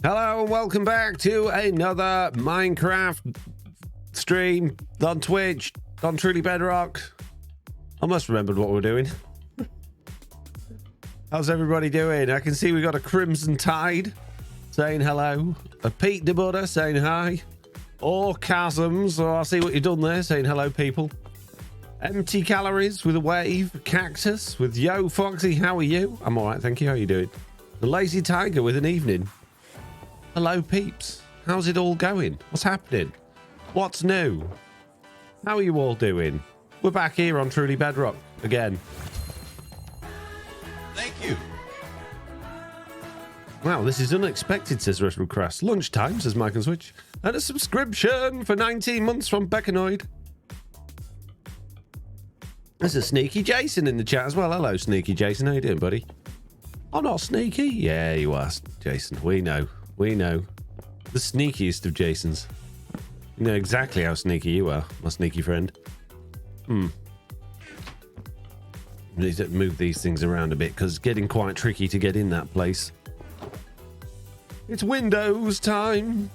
Hello and welcome back to another Minecraft stream on Twitch, on Truly Bedrock. I must remembered what we're doing. How's everybody doing? I can see we got a Crimson Tide saying hello, a Pete de Butter saying hi, or Chasms, so I see what you've done there, saying hello people. Empty Calories with a wave, Cactus with Yo Foxy, how are you? I'm alright, thank you, how are you doing? The Lazy Tiger with an evening. Hello peeps, how's it all going? What's happening? What's new? How are you all doing? We're back here on Truly Bedrock again. Thank you. Wow, this is unexpected, says Russell Crass. Lunchtime, says Mike and Switch. And a subscription for 19 months from Beckanoid. There's a Sneaky Jason in the chat as well. Hello, Sneaky Jason. How you doing, buddy? I'm not sneaky. Yeah, you are, Jason. We know. We know. The sneakiest of Jasons. You know exactly how sneaky you are, my sneaky friend. Need to move these things around a bit because it's getting quite tricky to get in that place. It's Windows time.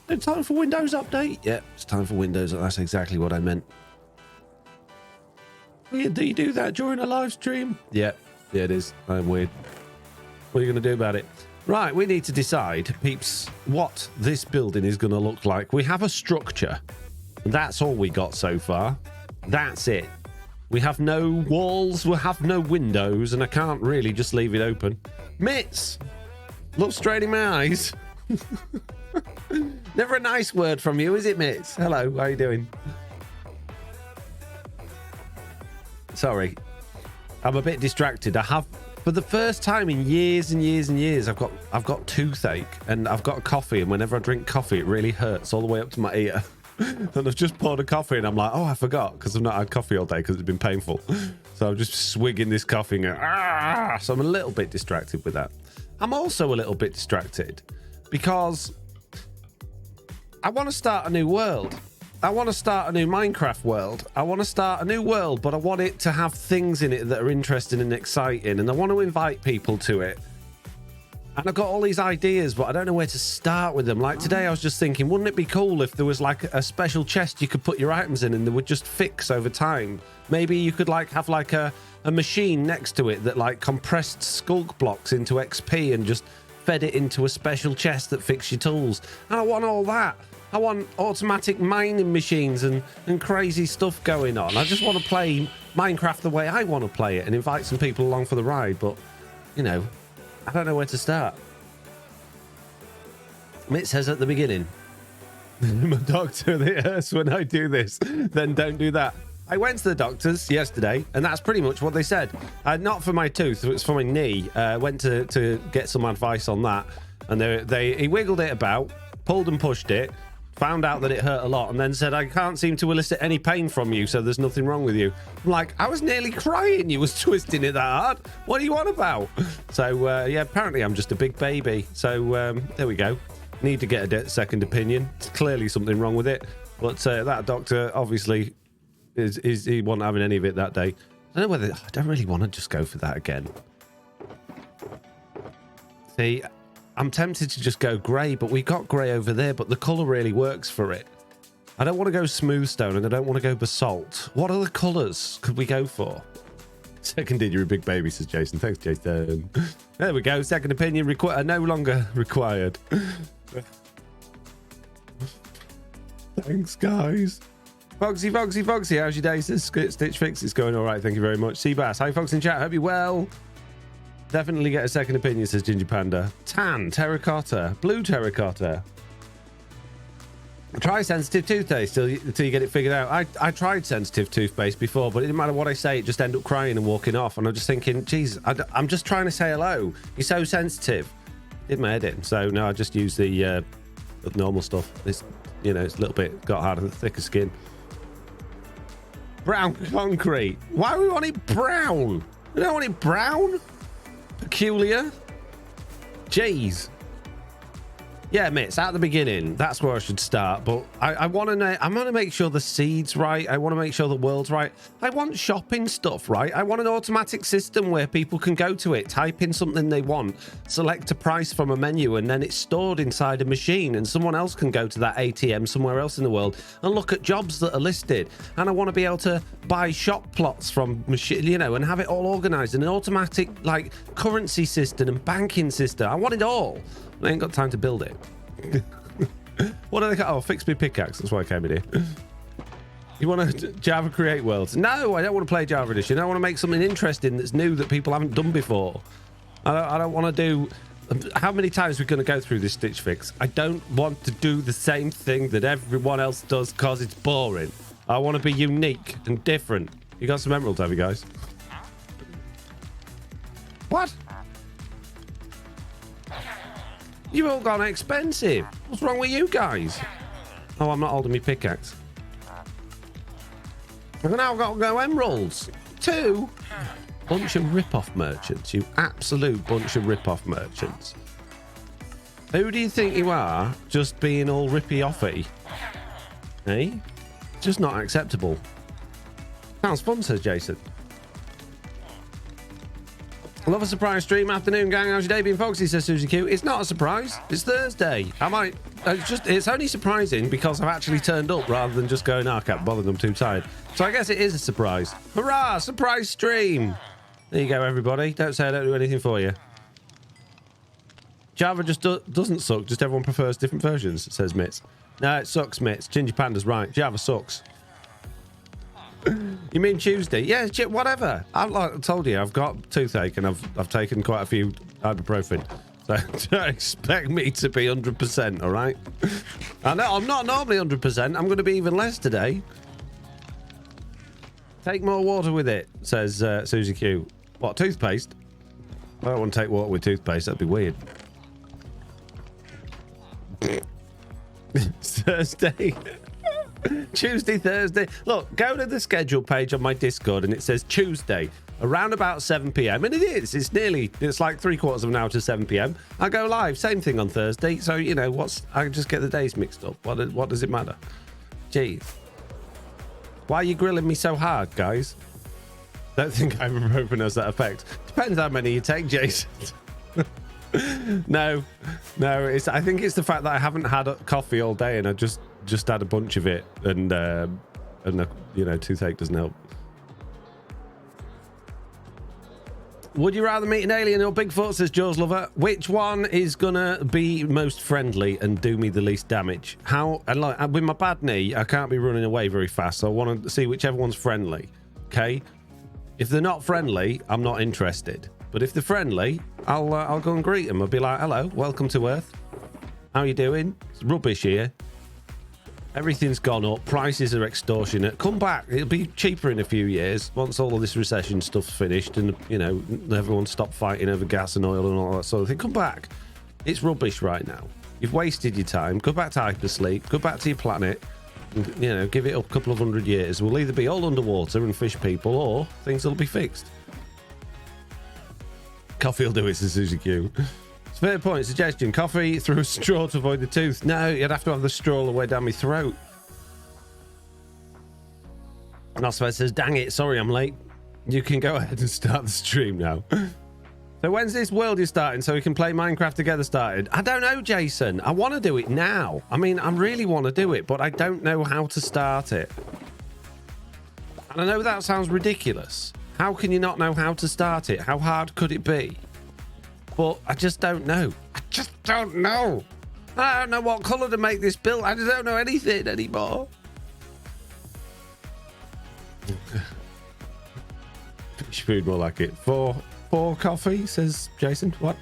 It's time for Windows update. Yeah, it's time for Windows. That's exactly what I meant. Do you do that during a live stream? Yeah, it is. I'm weird. What are you going to do about it? Right, we need to decide, peeps, what this building is going to look like. We have a structure. That's all we got so far. That's it. We have no walls, we have no windows, and I can't really just leave it open. Mitts! Look straight in my eyes. Never a nice word from you, is it, Mitts? Hello, how you doing? Sorry. I'm a bit distracted. I have... For the first time in years and years and years, I've got toothache and I've got a coffee, and whenever I drink coffee, it really hurts all the way up to my ear. And I've just poured a coffee and I'm like, oh, I forgot, because I've not had coffee all day because it's been painful. So I'm just swigging this coffee and going, ah! So I'm a little bit distracted with that. I'm also a little bit distracted because I want to start a new world. I want to start a new Minecraft world. I want to start a new world, but I want it to have things in it that are interesting and exciting, and I want to invite people to it. And I've got all these ideas, but I don't know where to start with them. Like today, I was just thinking, wouldn't it be cool if there was like a special chest you could put your items in and they would just fix over time? Maybe you could like have like a machine next to it that like compressed skulk blocks into XP and just fed it into a special chest that fixed your tools. And I want all that. I want automatic mining machines and crazy stuff going on. I just want to play Minecraft the way I want to play it and invite some people along for the ride. But, you know, I don't know where to start. Mitt says at the beginning, my doctor, it hurts when I do this. Then don't do that. I went to the doctors yesterday, and that's pretty much what they said. Not for my tooth, it was for my knee. Went to get some advice on that. And he wiggled it about, pulled and pushed it, found out that it hurt a lot, and then said, I can't seem to elicit any pain from you, so there's nothing wrong with you. I'm like, I was nearly crying. You was twisting it that hard. What are you on about? So, yeah, apparently I'm just a big baby. So, there we go. Need to get a second opinion. There's clearly something wrong with it. But that doctor, obviously, he wasn't having any of it that day. I don't know whether... I don't really want to just go for that again. See... I'm tempted to just go grey, but we got grey over there, but the colour really works for it. I don't want to go smooth stone and I don't want to go basalt. What other colours could we go for? Seconded, you're a big baby, says Jason. Thanks, Jason. There we go. Second opinion no longer required. Thanks, guys. Foxy, Foxy, Foxy. How's your day? Says Stitch Fix. It's going all right. Thank you very much. Seabass. Hi, Fox in chat. Hope you're well. Definitely get a second opinion, says Ginger Panda. Tan, terracotta, blue terracotta. Try sensitive toothpaste till you get it figured out. I tried sensitive toothpaste before, but it didn't matter what I say, it just ended up crying and walking off. And I'm just thinking, geez, I'm just trying to say hello. You're so sensitive. Did my head in. So no, I just use the normal stuff. It's, you know, it's a little bit got harder, thicker skin. Brown concrete. Why do we want it brown? We don't want it brown. Peculiar. Jeez. Yeah, Mitts, at the beginning, that's where I should start. But I want to know, I want to make sure the seed's right. I want to make sure the world's right. I want shopping stuff, right? I want an automatic system where people can go to it, type in something they want, select a price from a menu, and then it's stored inside a machine, and someone else can go to that ATM somewhere else in the world and look at jobs that are listed. And I want to be able to buy shop plots from machine, you know, and have it all organized in an automatic, like, currency system and banking system. I want it all. I ain't got time to build it. What are they called? Oh, fix me pickaxe. That's why I came in here. You want to Java create worlds? No, I don't want to play Java edition. I want to make something interesting that's new that people haven't done before. I don't want to do... How many times are we going to go through this Stitch Fix? I don't want to do the same thing that everyone else does because it's boring. I want to be unique and different. You got some emeralds, have you guys? What? You've all gone expensive. What's wrong with you guys? Oh, I'm not holding me pickaxe. I've now got to go emeralds. 2? Bunch of rip-off merchants. You absolute bunch of rip-off merchants. Who do you think you are, just being all rippy-offy? Eh? Just not acceptable. Sounds fun, says Jason. Love a surprise stream. Afternoon, gang. How's your day been, Foxy, says Susie Q. It's not a surprise. It's Thursday. It's only surprising because I've actually turned up rather than just going, I can't bother, I'm too tired. So I guess it is a surprise. Hurrah! Surprise stream. There you go, everybody. Don't say I don't do anything for you. Java just doesn't suck. Just everyone prefers different versions, says Mitts. No, it sucks, Mitts. Ginger Panda's right. Java sucks. You mean Tuesday? Yeah, whatever. I told you, I've got toothache and I've taken quite a few ibuprofen. So don't expect me to be 100%, all right? I know, I'm not normally 100%. I'm going to be even less today. Take more water with it, says Susie Q. What, toothpaste? I don't want to take water with toothpaste. That'd be weird. Thursday. Tuesday, Thursday. Look, go to the schedule page on my Discord and it says Tuesday around about 7 p.m. and it is. It's like 3/4 of an hour to 7 p.m. I go live. Same thing on Thursday. So, you know, I just get the days mixed up. What does it matter? Jeez. Why are you grilling me so hard, guys? Don't think ibuprofen has that effect. Depends how many you take, Jason. No. I think it's the fact that I haven't had coffee all day and I just had a bunch of it, and you know, toothache doesn't help. Would you rather meet an alien or Bigfoot, says Jaws Lover? Which one is gonna be most friendly and do me the least damage? And like, with my bad knee, I can't be running away very fast, so I want to see whichever one's friendly. Okay, if they're not friendly, I'm not interested. But if they're friendly, I'll go and greet them. I'll be like, hello, welcome to Earth. How you doing? It's rubbish here. Everything's gone up. Prices are extortionate. Come back. It'll be cheaper in a few years once all of this recession stuff's finished and, you know, everyone stopped fighting over gas and oil and all that sort of thing. Come back. It's rubbish right now. You've wasted your time. Go back to hypersleep. Go back to your planet. And, you know, give it up a couple of 100 years. We'll either be all underwater and fish people or things will be fixed. Coffee will do it, says Susie Q. Fair point. Suggestion. Coffee through a straw to avoid the tooth. No, you'd have to have the straw all the way down my throat. Nosfed says, dang it, sorry I'm late. You can go ahead and start the stream now. So when's this world is starting so we can play Minecraft together started? I don't know, Jason. I want to do it now. I mean, I really want to do it, but I don't know how to start it. And I know that sounds ridiculous. How can you not know how to start it? How hard could it be? But I just don't know. I just don't know. I don't know what colour to make this build. I just don't know anything anymore. Fish food, more like it. For coffee, says Jason. What?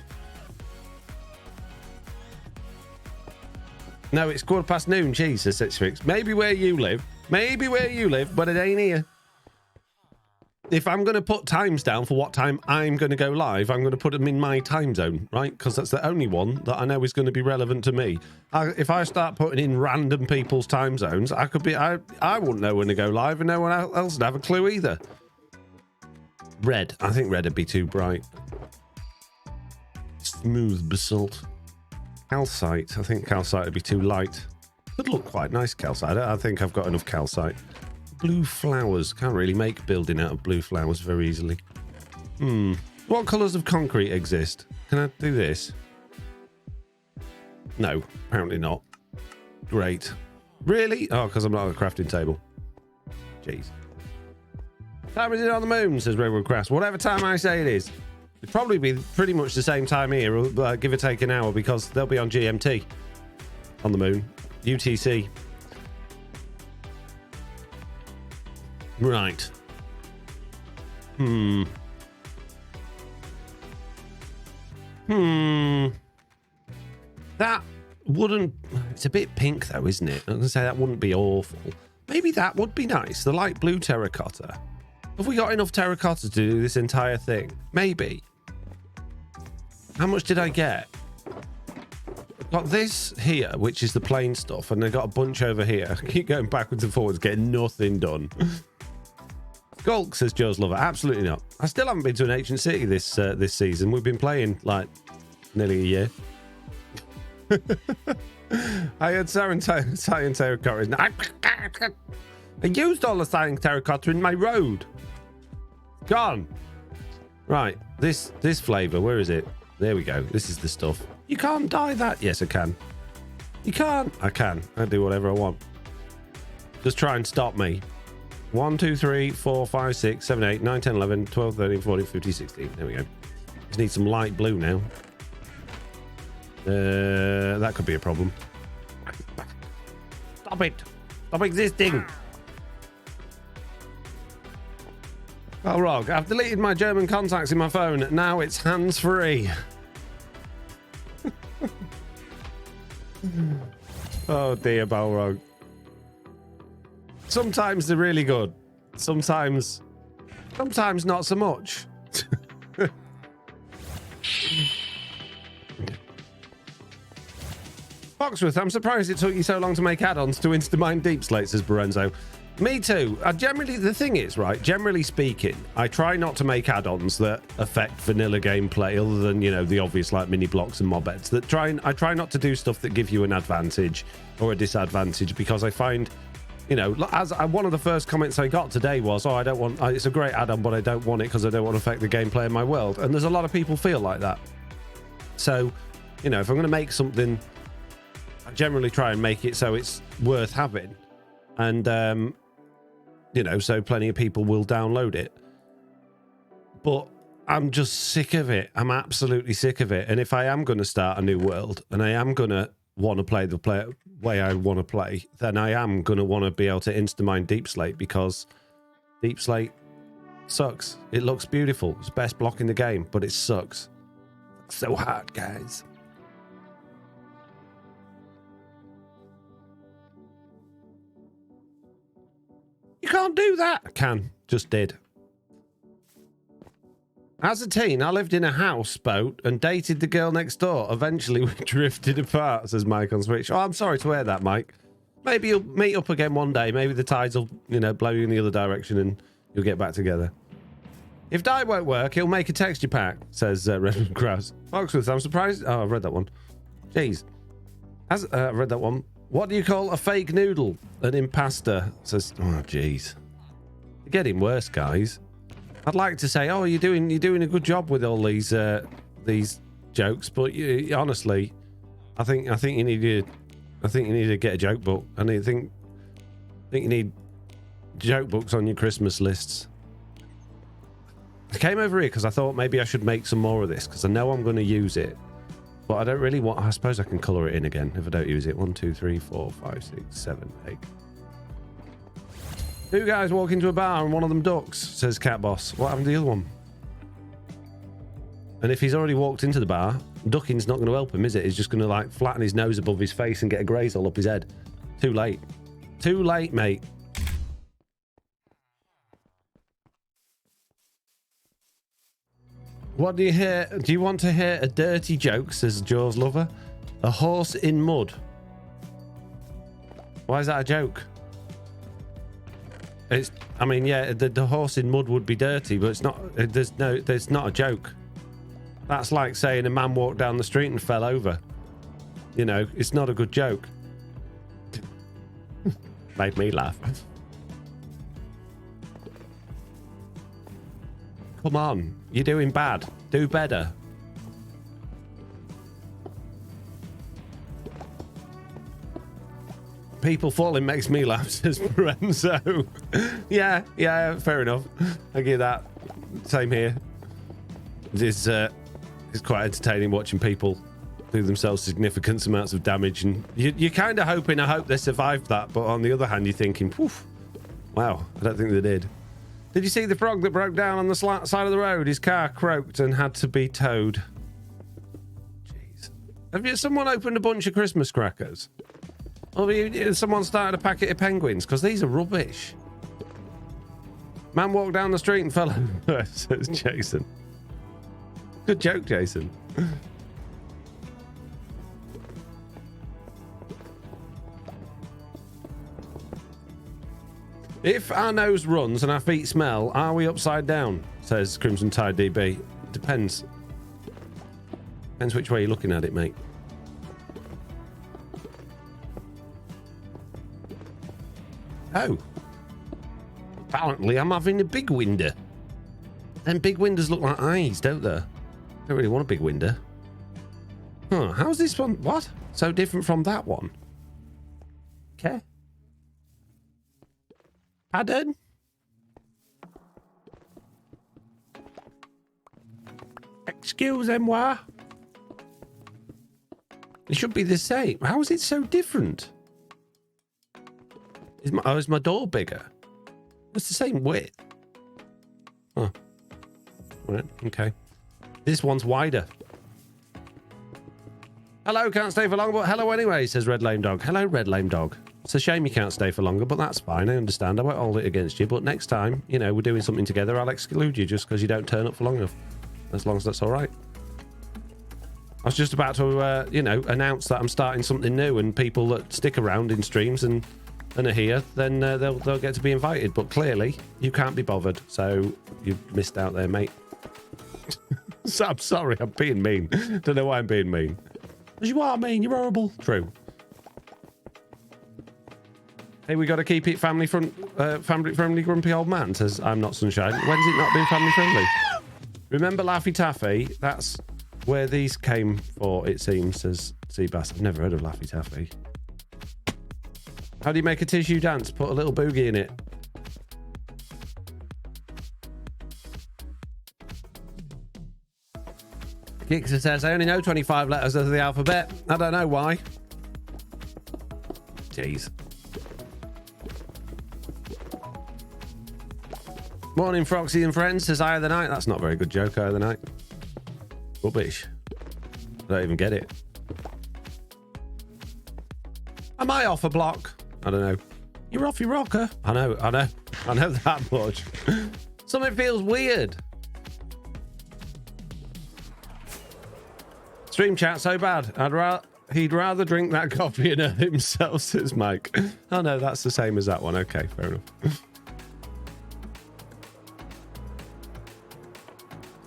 No, it's noon. Geez, says 6 Maybe where you live, but it ain't here. If I'm going to put times down for what time I'm going to go live, I'm going to put them in my time zone, right? Because that's the only one that I know is going to be relevant to me. If I start putting in random people's time zones, I wouldn't know when to go live and no one else would have a clue either. Red. I think red would be too bright. Smooth basalt. Calcite. I think calcite would be too light. Could look quite nice, calcite. I think I've got enough calcite. Blue flowers. Can't really make building out of blue flowers very easily. What colours of concrete exist? Can I do this? No, apparently not. Great. Really? Oh, because I'm not on a crafting table. Jeez. Time is it on the moon, says Redwood Crass. Whatever time I say it is. It'll probably be pretty much the same time here, give or take an hour, because they'll be on GMT on the moon. UTC. Right. That wouldn't... It's a bit pink, though, isn't it? I'm going to say that wouldn't be awful. Maybe that would be nice. The light blue terracotta. Have we got enough terracotta to do this entire thing? Maybe. How much did I get? I've got this here, which is the plain stuff, and I got a bunch over here. I keep going backwards and forwards, getting nothing done. Skulk, says Joe's Lover. Absolutely not. I still haven't been to an ancient city this season. We've been playing, like, nearly a year. I had cyan terracotta. I used all the cyan terracotta in my road. Gone. Right, this flavour, where is it? There we go. This is the stuff. You can't dye that. Yes, I can. You can't. I can. I do whatever I want. Just try and stop me. 1, 2, 3, 4, 5, 6, 7, 8, 9, 10, 11, 12, 13, 14, 15, 16. There we go. Just need some light blue now. That could be a problem. Stop it. Stop existing. Balrog, I've deleted my German contacts in my phone. Now it's hands-free. Oh dear, Balrog. Sometimes they're really good. Sometimes not so much. Foxworth, I'm surprised it took you so long to make add-ons to Instamind Deep Slate, says Borenzo. Me too. The thing is, right, generally speaking, I try not to make add-ons that affect vanilla gameplay other than, you know, the obvious like mini blocks and mob eds. I try not to do stuff that give you an advantage or a disadvantage, because I find, you know, one of the first comments I got today was, I don't want, it's a great add-on, but I don't want it because I don't want to affect the gameplay in my world. And there's a lot of people feel like that. So, you know, if I'm going to make something, I generally try and make it so it's worth having. And, you know, so plenty of people will download it. But I'm just sick of it. I'm absolutely sick of it. And if I am going to start a new world and I am going to want to play the way I want to play, then I am going to want to be able to Instamind Deep Slate, because Deep Slate sucks. It looks beautiful. It's the best block in the game, but it sucks. It's so hard, guys. You can't do that. I can. Just did. As a teen, I lived in a houseboat and dated the girl next door. Eventually, we drifted apart, says Mike on Switch. Oh, I'm sorry to hear that, Mike. Maybe you'll meet up again one day. Maybe the tides will, you know, blow you in the other direction and you'll get back together. If dye won't work, he'll make a texture pack, says Redmond Krause. Foxworth, I'm surprised. Oh, I've read that one. Jeez. I've read that one. What do you call a fake noodle? An impasta, says... Oh, jeez. You're getting worse, guys. I'd like to say, oh, you're doing a good job with all these jokes, but honestly, I think you need to get a joke book. I think you need joke books on your Christmas lists. I came over here because I thought maybe I should make some more of this, because I know I'm going to use it. But I don't really want... I suppose I can colour it in again if I don't use it. 1, 2, 3, 4, 5, 6, 7, 8. 2 guys walk into a bar and one of them ducks, says Cat Boss. What happened to the other one? And if he's already walked into the bar, ducking's not going to help him, is it? He's just going to, like, flatten his nose above his face and get a graze all up his head. Too late. Too late, mate. What do you hear? Do you want to hear a dirty joke, says Jaws Lover? A horse in mud. Why is that a joke? It's, I mean, yeah, the horse in mud would be dirty, but it's not, there's not a joke. That's like saying a man walked down the street and fell over. You know, it's not a good joke. Made me laugh. Come on, you're doing bad. Do better. People falling makes me laugh, says Lorenzo. yeah, fair enough. I get that. Same here. It's quite entertaining watching people do themselves significant amounts of damage, and you're kind of hoping, I hope they survived that, but on the other hand, you're thinking, poof, wow, I don't think they did. Did you see the frog that broke down on the side of the road? His car croaked and had to be towed. Jeez. Have someone opened a bunch of Christmas crackers? Or have someone started a packet of penguins? Because these are rubbish. Man walked down the street and fell over, says Jason. Good joke, Jason. If our nose runs and our feet smell, are we upside down? Says Crimson Tide DB. Depends. Depends which way you're looking at it, mate. Oh. Apparently, I'm having a big window. Them big windows look like eyes, don't they? Don't really want a big window. Huh, how's this one? What? So different from that one? Okay. Pardon? Excusez-moi. It should be the same. How is it so different? Is my door bigger? It's the same width. Huh. Right, okay. This one's wider. Hello, can't stay for long, but hello anyway, says Red Lame Dog. Hello, Red Lame Dog. It's a shame you can't stay for longer, but that's fine. I understand. I won't hold it against you. But next time, you know, we're doing something together, I'll exclude you just because you don't turn up for long enough. As long as that's all right. I was just about to, you know, announce that I'm starting something new, and people that stick around in streams and are here, then they'll get to be invited. But clearly, you can't be bothered, so you've missed out there, mate. So I'm sorry, I'm being mean. Don't know why I'm being mean. Because you are mean, you're horrible. True. Hey, we got to keep it family friendly. Grumpy old man says, "I'm not sunshine." When's it not been family friendly? Remember Laffy Taffy? That's where these came for, it seems, says Seabass. I've never heard of Laffy Taffy. How do you make a tissue dance? Put a little boogie in it. Gixer says, I only know 25 letters of the alphabet. I don't know why. Jeez. Morning, Froxy and friends, says Eye of the Night. That's not a very good joke, Eye of the Night. Rubbish. I don't even get it. Am I off a block? I don't know. You're off your rocker. I know that much. Something feels weird. Stream chat so bad. He'd rather drink that coffee and hurt himself, says Mike. Oh no, that's the same as that one. Okay, fair enough.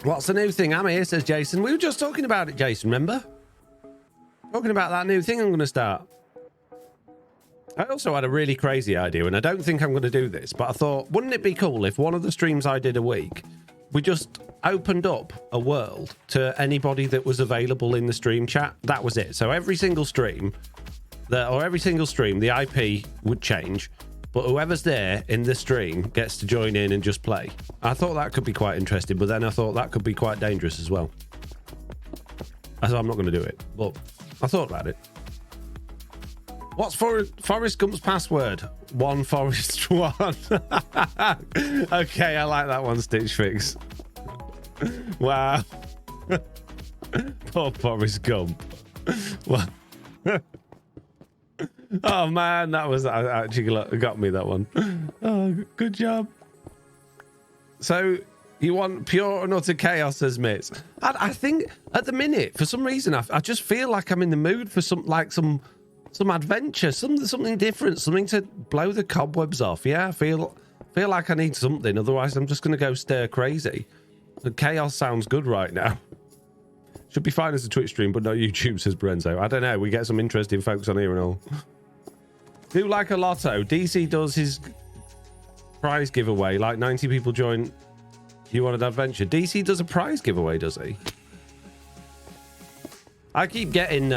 What's the new thing? I'm here, says Jason. We were just talking about it, Jason, remember? Talking about that new thing I'm going to start. I also had a really crazy idea, and I don't think I'm going to do this, but I thought, wouldn't it be cool if one of the streams I did a week, we just opened up a world to anybody that was available in the stream chat? That was it. So every single stream, the IP would change, but whoever's there in the stream gets to join in and just play. I thought that could be quite interesting, but then I thought that could be quite dangerous as well. So I'm not going to do it, but I thought about it. What's Forrest Gump's password? One Forrest one. Okay, I like that one, Stitch Fix. Wow. Poor Forrest Gump. Well, oh man, that actually got me, that one. Oh, good job. So you want pure and utter chaos as mates? I think at the minute, for some reason, I just feel like I'm in the mood for some adventure, something different, something to blow the cobwebs off. Yeah, I feel like I need something. Otherwise, I'm just going to go stir crazy. The chaos sounds good right now. Should be fine as a Twitch stream, but no YouTube, says Brenzo. I don't know. We get some interesting folks on here and all. Do like a lotto. DC does his prize giveaway. Like 90 people join You Want an Adventure. DC does a prize giveaway, does he? I keep getting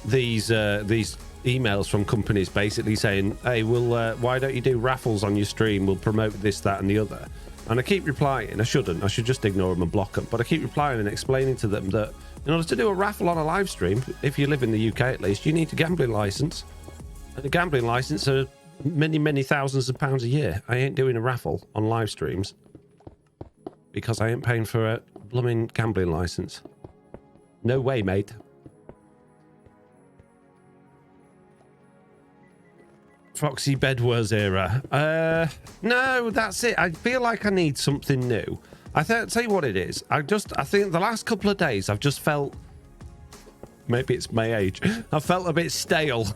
these emails from companies basically saying, hey, why don't you do raffles on your stream? We'll promote this, that, and the other. And I keep replying. I shouldn't. I should just ignore them and block them. But I keep replying and explaining to them that in order to do a raffle on a live stream, if you live in the UK at least, you need a gambling license. And a gambling license are many, many thousands of pounds a year. I ain't doing a raffle on live streams because I ain't paying for a blooming gambling license. No way, mate. Foxy Bedwars era. No, that's it. I feel like I need something new. Tell you what it is. I think the last couple of days I've just felt, maybe it's my age, I felt a bit stale.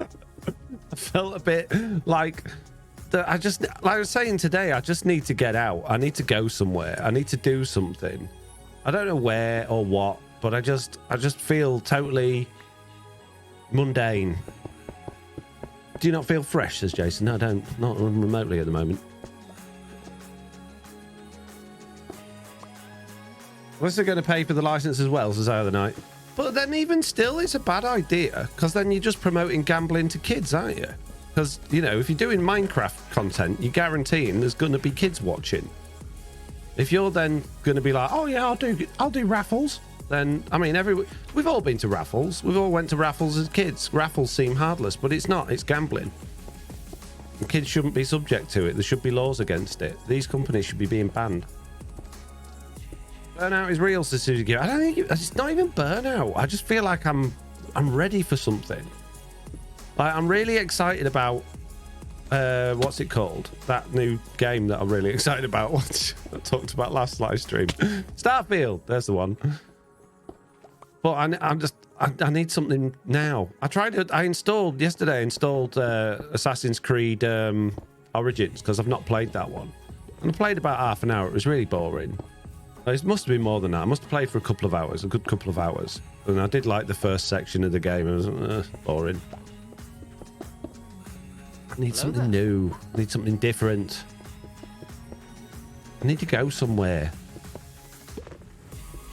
I felt a bit like I was saying today, I just need to get out. I need to go somewhere. I need to do something. I don't know where or what, but I just feel totally mundane. Do you not feel fresh, says Jason? No, I don't. Not remotely at the moment. Unless they're going to pay for the license as well, says Other Night. But then even still, it's a bad idea, because then you're just promoting gambling to kids, aren't you? Because, you know, if you're doing Minecraft content, you're guaranteeing there's going to be kids watching. If you're then going to be like, oh yeah, I'll do raffles, then, I mean, we've all been to raffles. We've all went to raffles as kids. Raffles seem harmless, but it's not. It's gambling. And kids shouldn't be subject to it. There should be laws against it. These companies should be being banned. Burnout is real, says Suzuki. I don't think it's not even burnout. I just feel like I'm ready for something. Like, I'm really excited about what's it called? That new game that I'm really excited about. What I talked about last live stream. Starfield. There's the one. But I need something now. I installed Assassin's Creed Origins because I've not played that one. And I played about half an hour. It was really boring. It must have been more than that. I must have played for a good couple of hours. And I did like the first section of the game. It was boring. I need something new. I need something different. I need to go somewhere.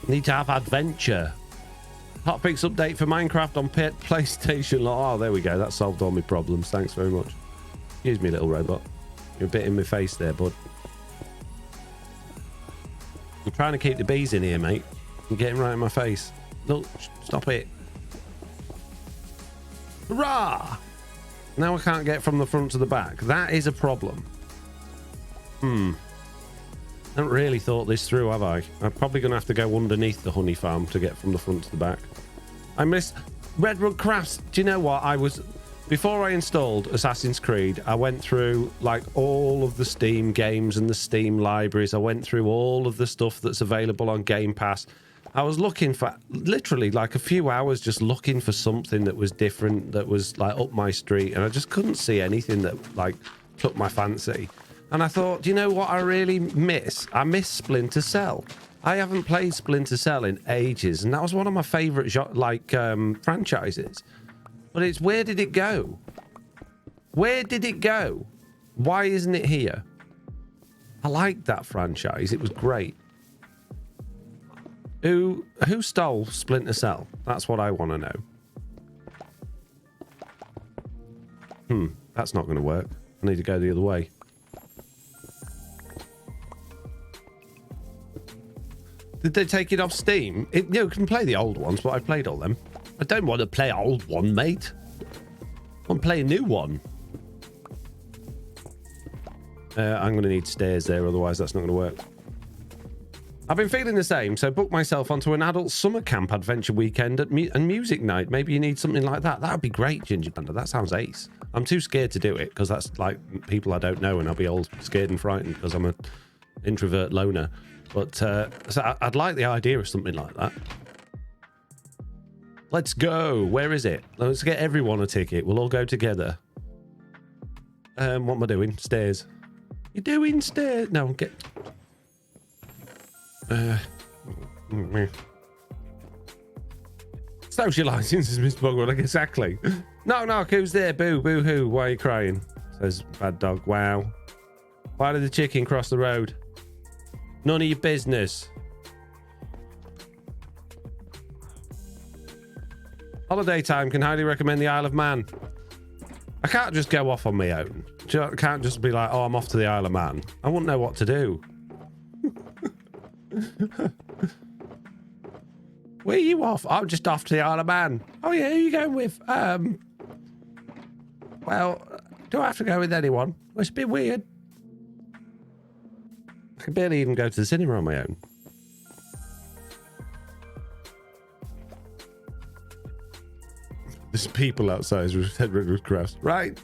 I need to have adventure. Hotfix update for Minecraft on PlayStation. Oh, there we go. That solved all my problems. Thanks very much. Excuse me, little robot. You're a bit in my face there, bud. I'm trying to keep the bees in here, mate. You're getting right in my face. Look, stop it. Hurrah! Now I can't get from the front to the back. That is a problem. I haven't really thought this through, have I? I'm probably going to have to go underneath the honey farm to get from the front to the back. I miss Redwood Crafts. Do you know what? Before I installed Assassin's Creed, I went through like all of the Steam games and the Steam libraries. I went through all of the stuff that's available on Game Pass. I was looking for literally like a few hours just looking for something that was different, that was like up my street. And I just couldn't see anything that like took my fancy. And I thought, do you know what I really miss? I miss Splinter Cell. I haven't played Splinter Cell in ages. And that was one of my favorite franchises. But it's, where did it go? Where did it go? Why isn't it here? I liked that franchise. It was great. Who stole Splinter Cell? That's what I want to know. That's not going to work. I need to go the other way. Did they take it off Steam? You can play the old ones, but I played all them. I don't want to play an old one, mate. I want to play a new one. I'm going to need stairs there, otherwise that's not going to work. I've been feeling the same, so book myself onto an adult summer camp adventure weekend and music night. Maybe you need something like that. That would be great, Ginger Panda. That sounds ace. I'm too scared to do it, because that's like people I don't know, and I'll be all scared and frightened because I'm an introvert loner. But so I'd like the idea of something like that. Let's go. Where is it? Let's get everyone a ticket. We'll all go together. What am I doing? Stairs. You're doing stairs? No, get... Socialising, says Mr. Bogwood. Exactly. Knock, knock. Who's there? Boo, boo, hoo. Why are you crying? Says Bad Dog. Wow. Why did the chicken cross the road? None of your business. Holiday time. Can highly recommend the Isle of Man. I can't just go off on my own. I can't just be like, oh, I'm off to the Isle of Man. I wouldn't know what to do. Where are you off? I'm just off to the Isle of Man. Oh, yeah, who are you going with? Well, do I have to go with anyone? Well, it's a bit weird. I can barely even go to the cinema on my own. There's people outside with head red with crafts. Right.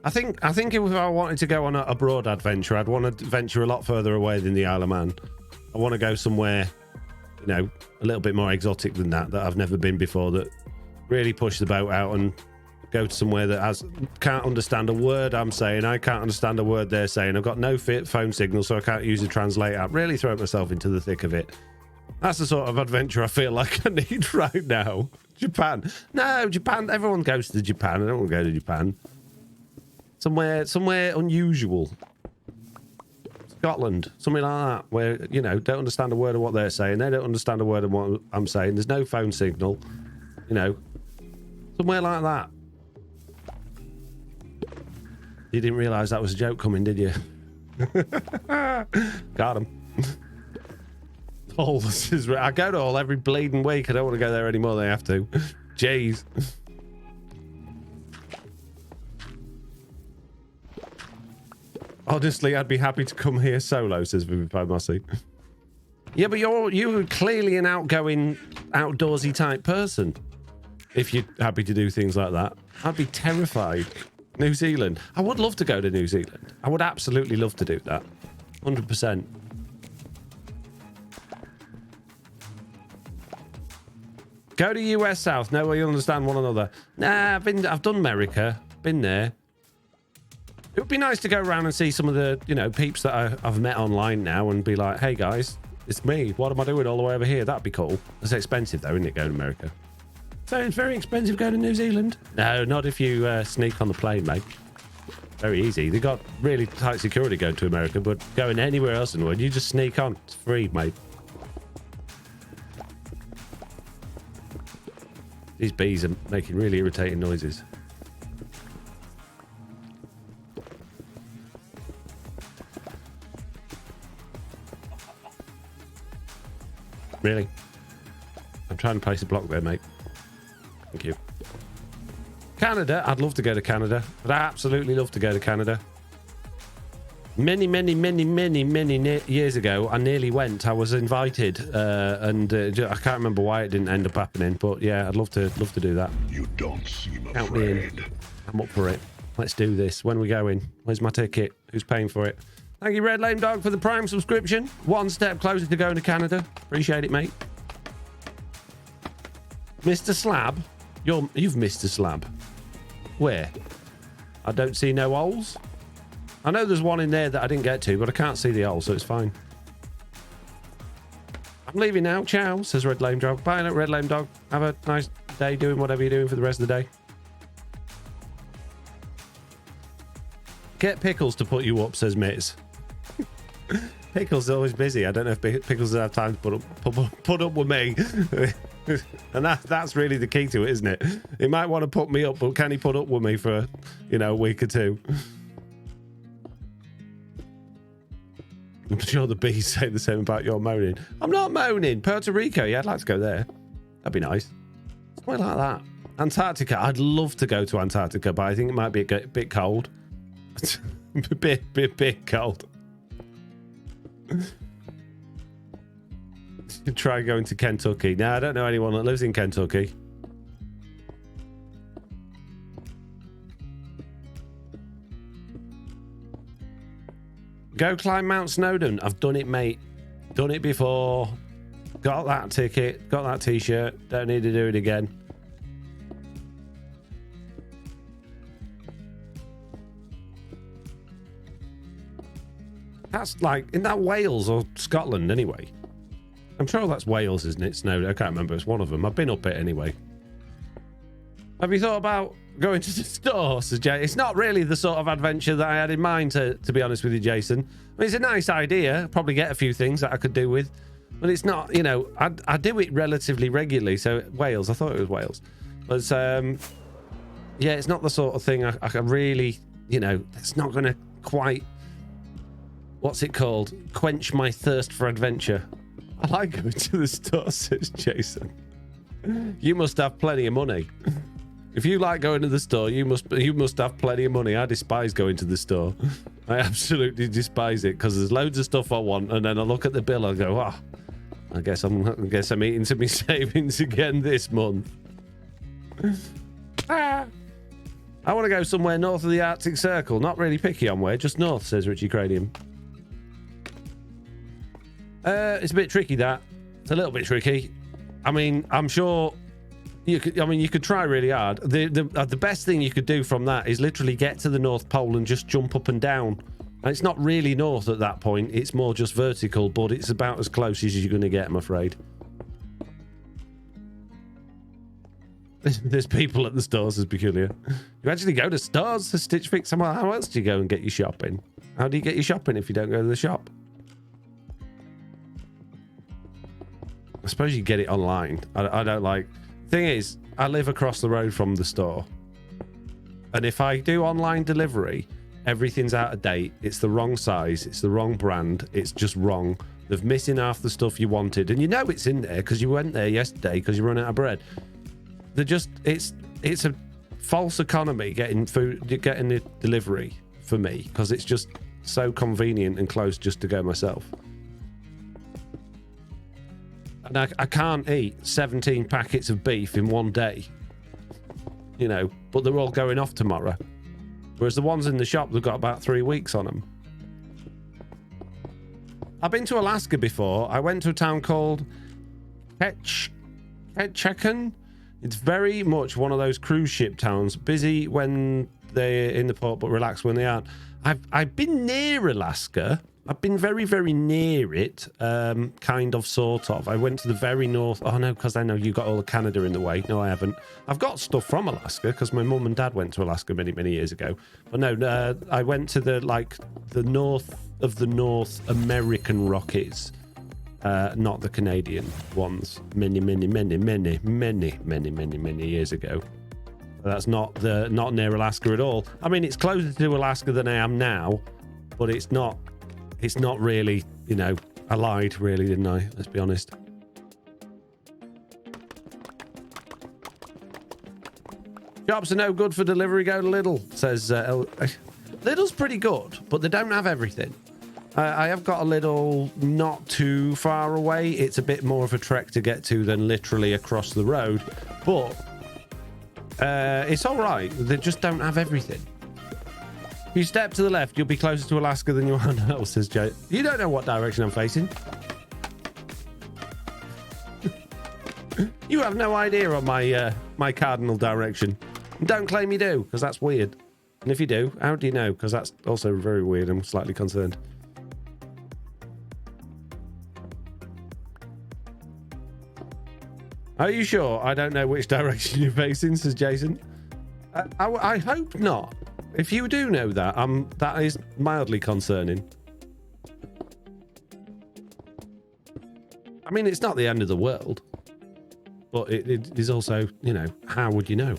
I think if I wanted to go on a broad adventure, I'd want to venture a lot further away than the Isle of Man. I want to go somewhere, you know, a little bit more exotic than that I've never been before, that really push the boat out and go to somewhere that can't understand a word I'm saying. I can't understand a word they're saying. I've got no phone signal, so I can't use a translate app. Really throw myself into the thick of it. That's the sort of adventure I feel like I need right now. Japan. No, Japan. Everyone goes to Japan. I don't want to go to Japan. Somewhere unusual. Scotland, something like that, where, you know, don't understand a word of what they're saying. They don't understand a word of what I'm saying. There's no phone signal. You know, somewhere like that. You didn't realise that was a joke coming, did you? Got him. I go to Hull every bleeding week. I don't want to go there anymore than I have to. Jeez. Honestly, I'd be happy to come here solo, says Vivify Mossy. Yeah, but you're clearly an outgoing, outdoorsy type person. If you're happy to do things like that. I'd be terrified. New Zealand. I would love to go to New Zealand. I would absolutely love to do that. 100%. Go to US South. No way you understand one another. Nah, I've done America. Been there. It would be nice to go around and see some of the, you know, peeps that I've met online now and be like, hey guys, it's me. What am I doing all the way over here? That'd be cool. It's expensive though, isn't it, going to America? So it's very expensive going to New Zealand. No, not if you sneak on the plane, mate. Very easy. They got really tight security going to America, but going anywhere else in the world, you just sneak on. It's free, mate. These bees are making really irritating noises. Really? I'm trying to place a block there, mate. Thank you. Canada. I'd love to go to Canada. I'd absolutely love to go to Canada. Many years ago, I nearly went. I was invited, and I can't remember why it didn't end up happening. But yeah, I'd love to do that. You don't seem Count me in. I'm up for it. Let's do this. When are we going? Where's my ticket? Who's paying for it? Thank you, Red Lame Dog, for the Prime subscription. One step closer to going to Canada. Appreciate it, mate. Mr. Slab, you've missed a slab. Where? I don't see no holes. I know there's one in there that I didn't get to, but I can't see the hole, so it's fine. I'm leaving now. Ciao, says Red Lame Dog. Bye, Red Lame Dog. Have a nice day doing whatever you're doing for the rest of the day. Get Pickles to put you up, says Mitz. Pickles is always busy. I don't know if Pickles will have time to put up with me. And that's really the key to it, isn't it? He might want to put me up, but can he put up with me for, you know, a week or two? I'm sure the bees say the same about your moaning. I'm not moaning. Puerto Rico, yeah, I'd like to go there. That'd be nice. Somewhere like that. Antarctica. I'd love to go to Antarctica, but I think it might be a bit cold. a bit cold. Try going to Kentucky. No, I don't know anyone that lives in Kentucky. Go climb Mount Snowdon. I've done it, mate. Done it before. Got that ticket. Got that t-shirt. Don't need to do it again. That's like, isn't that Wales or Scotland anyway? I'm sure that's Wales, isn't it? Snowed. I can't remember. It's one of them. I've been up it anyway. Have you thought about going to the store? Says Jay. It's not really the sort of adventure that I had in mind, to be honest with you, Jason. I mean, it's a nice idea. Probably get a few things that I could do with, but it's not, you know, I do it relatively regularly. So Wales, I thought it was Wales. But yeah, it's not the sort of thing I can really, you know, it's not going to quite, what's it called? Quench my thirst for adventure. I like going to the store, says Jason. You must have plenty of money. If you like going to the store, you must have plenty of money. I despise going to the store. I absolutely despise it because there's loads of stuff I want, and then I look at the bill and go, "Ah, I guess I'm eating to my savings again this month." I want to go somewhere north of the Arctic Circle. Not really picky on where, just north, says Richie Cranium. It's a bit tricky, that. It's a little bit tricky. I mean, I'm sure you could try really hard. The best thing you could do from that is literally get to the North Pole and just jump up and down. And it's not really north at that point. It's more just vertical, but it's about as close as you're going to get, I'm afraid. There's people at the stores, as peculiar. You actually go to stores to Stitch Fix? How else do you go and get your shopping? How do you get your shopping if you don't go to the shop? I suppose you get it online. I don't like... Thing is, I live across the road from the store. And if I do online delivery, everything's out of date. It's the wrong size. It's the wrong brand. It's just wrong. They're missing half the stuff you wanted. And you know it's in there because you went there yesterday because you run out of bread. They're just... It's a false economy getting food, getting the delivery for me because it's just so convenient and close just to go myself. And I can't eat 17 packets of beef in one day, you know, but they're all going off tomorrow. Whereas the ones in the shop, they've got about 3 weeks on them. I've been to Alaska before. I went to a town called Ketchikan. It's very much one of those cruise ship towns, busy when they're in the port, but relaxed when they aren't. I've been near Alaska. I've been very, very near it, kind of, sort of. I went to the very north. Oh, no, because I know you got all of Canada in the way. No, I haven't. I've got stuff from Alaska because my mum and dad went to Alaska many, many years ago. But no, I went to the north of the North American Rockies, not the Canadian ones, many years ago. That's not near Alaska at all. I mean, it's closer to Alaska than I am now, but it's not really, you know, I lied really, didn't I? Let's be honest. Shops are no good for delivery, go to Lidl, says Lidl's pretty good, but they don't have everything. I have got a Lidl not too far away. It's a bit more of a trek to get to than literally across the road, but it's all right. They just don't have everything. If you step to the left, you'll be closer to Alaska than you are now, says Jay. You don't know what direction I'm facing. You have no idea on my cardinal direction. Don't claim you do, because that's weird. And if you do, how do you know? Because that's also very weird. I'm slightly concerned. Are you sure I don't know which direction you're facing, says Jason? I hope not. If you do know that, that is mildly concerning. I mean, it's not the end of the world, but it is also, you know, how would you know?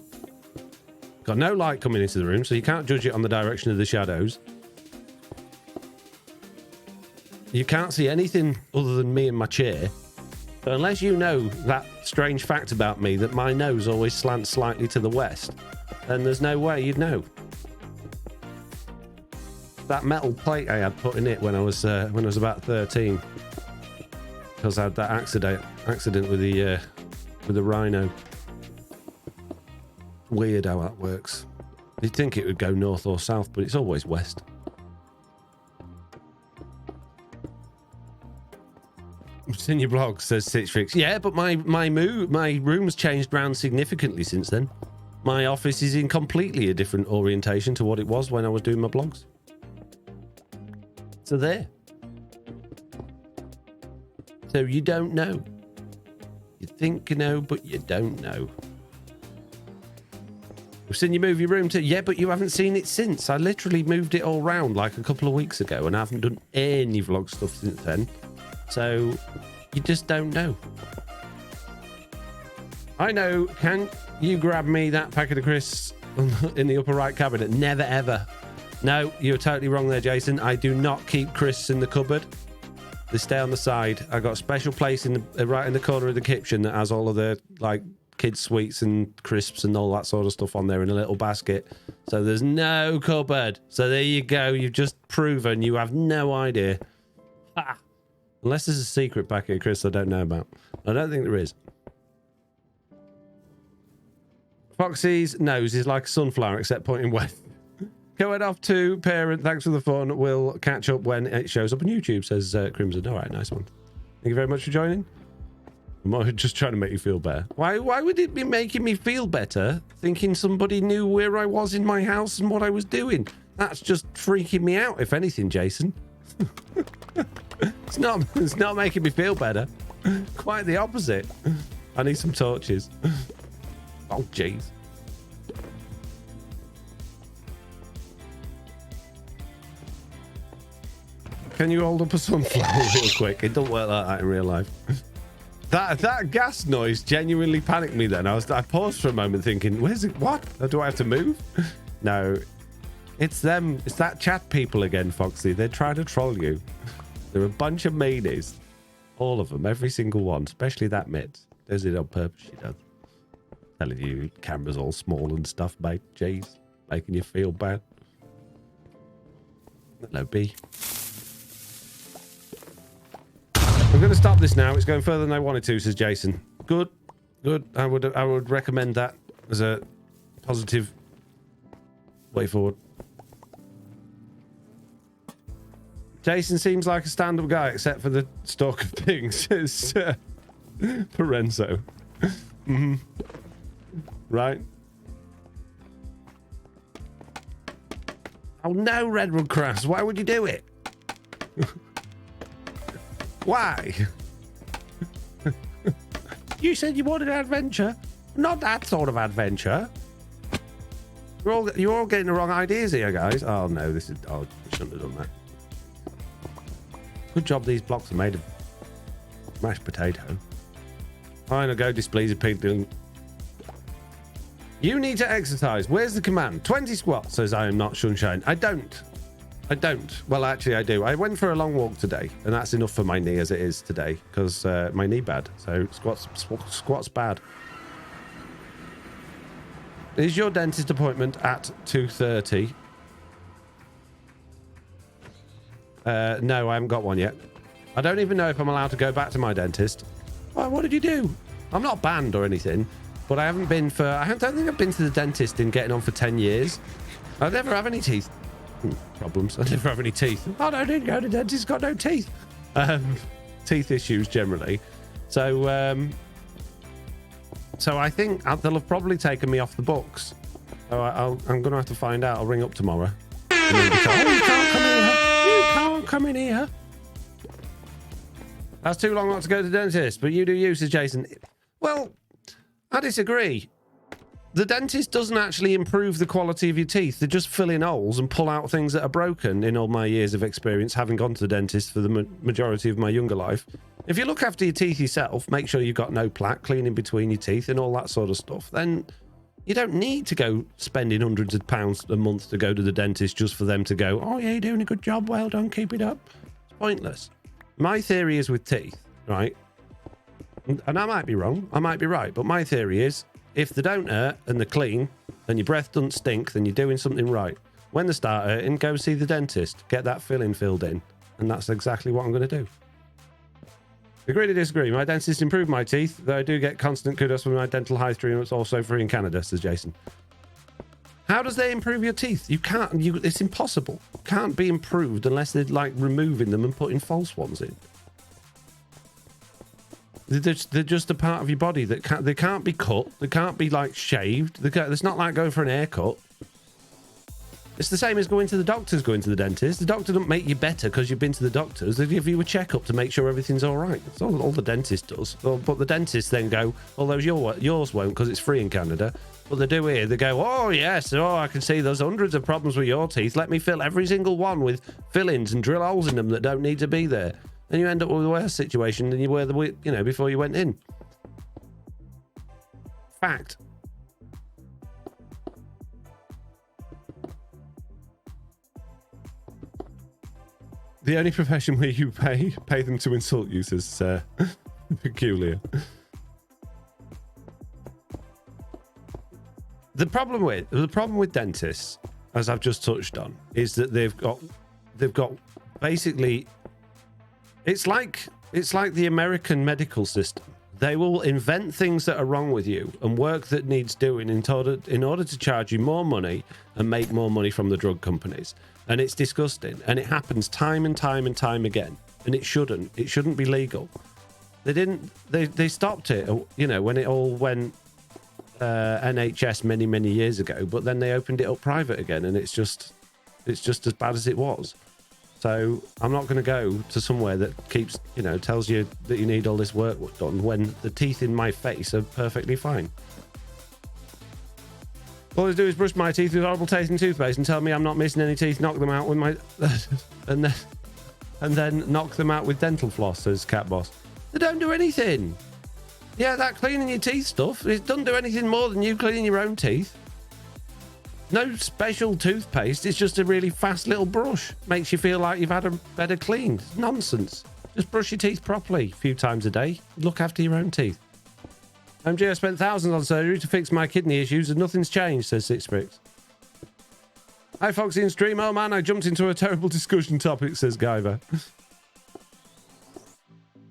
Got no light coming into the room, so you can't judge it on the direction of the shadows. You can't see anything other than me and my chair. But unless you know that strange fact about me that my nose always slants slightly to the west, then there's no way you'd know. That metal plate I had put in it when I was about 13, because I had that accident with the rhino. Weird how that works. You'd think it would go north or south, but it's always west. It's in your blog, says Stitch Fix. Yeah, but my room's changed round significantly since then. My office is in completely a different orientation to what it was when I was doing my blogs. So there. So you don't know. You think you know, but you don't know. We've seen you move your room too. Yeah, but you haven't seen it since. I literally moved it all round like a couple of weeks ago, and I haven't done any vlog stuff since then. So you just don't know. I know. Can you grab me that packet of crisps in the upper right cabinet? Never ever. No, you're totally wrong there, Jason. I do not keep crisps in the cupboard. They stay on the side. I got a special place in the right in the corner of the kitchen that has all of the like kids sweets and crisps and all that sort of stuff on there in a little basket. So there's no cupboard. So there you go. You've just proven you have no idea. Ha! Unless there's a secret packet of crisps I don't know about. I don't think there is. Foxy's nose is like a sunflower except pointing west. Going off to parent. Thanks for the fun. We'll catch up when it shows up on YouTube, says Crimson. All right, nice one. Thank you very much for joining. I'm just trying to make you feel better. Why would it be making me feel better thinking somebody knew where I was in my house and what I was doing? That's just freaking me out, if anything, Jason. It's not making me feel better. Quite the opposite. I need some torches. Oh, jeez. Can you hold up a sunflower real quick? It don't work like that in real life. That gas noise genuinely panicked me then. I paused for a moment thinking, where's it? What? Do I have to move? No. It's them. It's that chat people again, Foxy. They're trying to troll you. They're a bunch of meanies. All of them. Every single one. Especially that Mitt. Does it on purpose, she does. Telling you camera's all small and stuff, mate. Jeez. Making you feel bad. Hello, B. I'm going to stop this now. It's going further than I wanted to, says Jason. Good. Good. I would recommend that as a positive way forward. Jason seems like a stand-up guy, except for the stalk of pigs, says Parenzo. Mm-hmm. Right. Oh no, Redwood Crass. Why would you do it? Why? You said you wanted adventure. Not that sort of adventure. You're all getting the wrong ideas here, guys. Oh no, this is. Oh, we shouldn't have done that. Good job. These blocks are made of mashed potato. Fine, I'll go displays of pig doing. You need to exercise. Where's the command? 20 squats, says I am not sunshine. I don't. Well, actually, I do. I went for a long walk today, and that's enough for my knee as it is today, because my knee bad. So squats bad. Is your dentist appointment at 2:30? No, I haven't got one yet. I don't even know if I'm allowed to go back to my dentist. Well, what did you do? I'm not banned or anything, but I haven't been for... I don't think I've been to the dentist in getting on for 10 years. I never have any teeth problems. I never have any teeth. Oh, no, I didn't go to the dentist. Got no teeth. Teeth issues generally. So I think they'll have probably taken me off the books. So I'm going to have to find out. I'll ring up tomorrow. And then because, oh, you can't come in here. You can't come in here. That's too long not to go to the dentist, but you do you, says Jason. Well, I disagree. The dentist doesn't actually improve the quality of your teeth. They just fill in holes and pull out things that are broken in all my years of experience, having gone to the dentist for the majority of my younger life. If you look after your teeth yourself, make sure you've got no plaque, cleaning between your teeth and all that sort of stuff, then you don't need to go spending hundreds of pounds a month to go to the dentist just for them to go, oh yeah, you're doing a good job, well done, keep it up. It's pointless. My theory is with teeth, right? And I might be wrong, I might be right, but my theory is, if they don't hurt and they're clean and your breath doesn't stink, then you're doing something right. When they start hurting, go see the dentist. Get that filling filled in. And that's exactly what I'm going to do. Agree to disagree. My dentist improved my teeth, though I do get constant kudos for my dental high stream. It's also free in Canada, says Jason. How does they improve your teeth? You can't. It's impossible. Can't be improved unless they're like removing them and putting false ones in. They're just a part of your body that they can't be cut. They can't be like shaved. It's not like going for an haircut. It's the same as going to the doctors, going to the dentist. The doctor doesn't make you better because you've been to the doctors. They give you a checkup to make sure everything's all right. That's all the dentist does. But the dentists then go, although yours won't because it's free in Canada, but they do here. They go, oh, yes, oh, I can see there's hundreds of problems with your teeth. Let me fill every single one with fillings and drill holes in them that don't need to be there. And you end up with a worse situation than you were, before you went in. Fact. The only profession where you pay them to insult you, says Peculiar. The problem with dentists, as I've just touched on, is that they've got basically, it's like the American medical system. They will invent things that are wrong with you and work that needs doing in order to charge you more money and make more money from the drug companies. And it's disgusting. And it happens time and time and time again. And it shouldn't. It shouldn't be legal. They stopped it, when it all went NHS many years ago. But then they opened it up private again. And it's just as bad as it was. So I'm not going to go to somewhere that keeps, tells you that you need all this work done when the teeth in my face are perfectly fine. All they do is brush my teeth with horrible tasting toothpaste and tell me I'm not missing any teeth, knock them out with my... and then knock them out with dental floss, says Cat Boss. They don't do anything. Yeah, that cleaning your teeth stuff, it doesn't do anything more than you cleaning your own teeth. No special toothpaste, it's just a really fast little brush. Makes you feel like you've had a better clean. Nonsense. Just brush your teeth properly a few times a day. Look after your own teeth. MJ, I spent thousands on surgery to fix my kidney issues and nothing's changed, says Sixbricks. Hi, Foxy and Stream. Oh man, I jumped into a terrible discussion topic, says Guyver.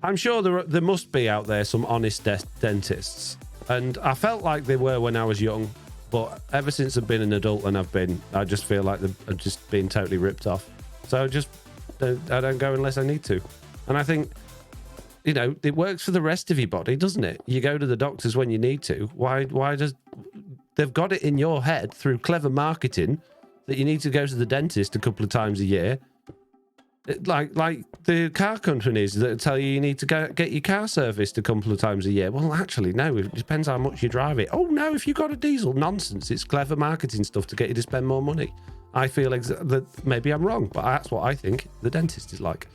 I'm sure there must be out there some honest dentists. And I felt like they were when I was young. But ever since I've been an adult and I just feel like I've just been totally ripped off. So I don't go unless I need to. And I think, it works for the rest of your body, doesn't it? You go to the doctors when you need to. Why does... They've got it in your head through clever marketing that you need to go to the dentist a couple of times a year. Like the car companies that tell you need to get your car serviced a couple of times a year. Well, actually, no. It depends how much you drive it. Oh, no, if you've got a diesel. Nonsense. It's clever marketing stuff to get you to spend more money. I feel that maybe I'm wrong, but that's what I think the dentist is like.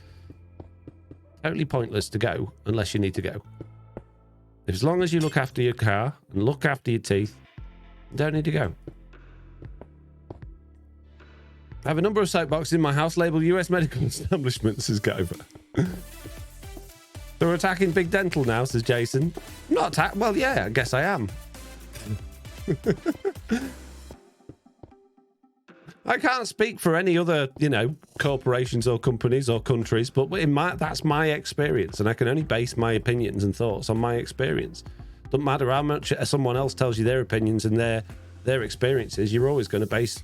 Totally pointless to go unless you need to go. As long as you look after your car and look after your teeth, you don't need to go. I have a number of soapboxes in my house labelled US medical establishments, says Guyver. They're attacking Big Dental now, says Jason. Not attack. Well, yeah, I guess I am. I can't speak for any other, corporations or companies or countries, but that's my experience, and I can only base my opinions and thoughts on my experience. Doesn't matter how much someone else tells you their opinions and their experiences. You're always going to base,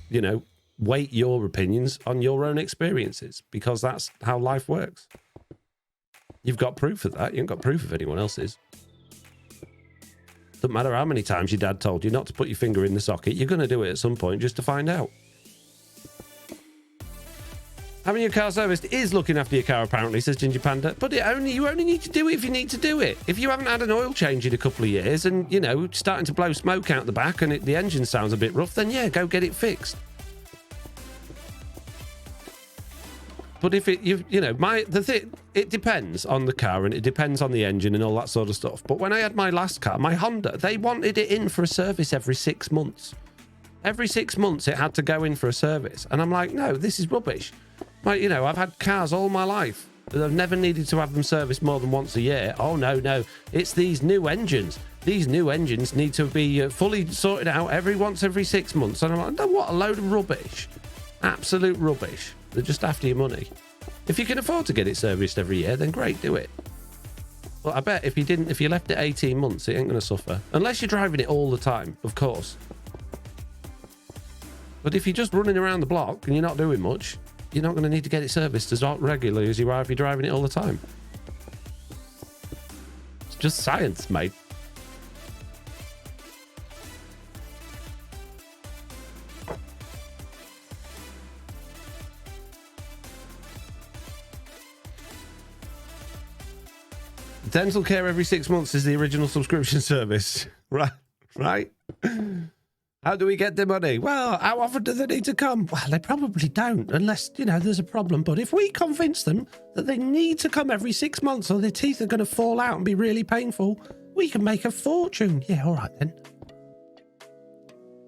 weight your opinions on your own experiences, because that's how life works. You've got proof of that. You haven't got proof of anyone else's. Doesn't matter how many times your dad told you not to put your finger in the socket. You're going to do it at some point just to find out. Having your car serviced is looking after your car, apparently, says Ginger Panda. But you only need to do it if you need to do it. If you haven't had an oil change in a couple of years and, starting to blow smoke out the back and the engine sounds a bit rough, then yeah, go get it fixed. But if it depends on the car and it depends on the engine and all that sort of stuff. But when I had my last car, my Honda, they wanted it in for a service every 6 months. Every 6 months it had to go in for a service. And I'm like, no, this is rubbish. I've had cars all my life. I've never needed to have them serviced more than once a year. Oh, no. It's these new engines. These new engines need to be fully sorted out every 6 months. And I'm like, no, what a load of rubbish. Absolute rubbish. They're just after your money. If you can afford to get it serviced every year, then great, do it. But I bet if you left it 18 months, it ain't going to suffer. Unless you're driving it all the time, of course. But if you're just running around the block and you're not doing much, you're not going to need to get it serviced as regularly as you are if you're driving it all the time. It's just science, mate. Dental care every 6 months is the original subscription service. Right? How do we get the money? Well, how often do they need to come? Well, they probably don't, unless, there's a problem. But if we convince them that they need to come every 6 months or their teeth are going to fall out and be really painful, we can make a fortune. Yeah, all right then.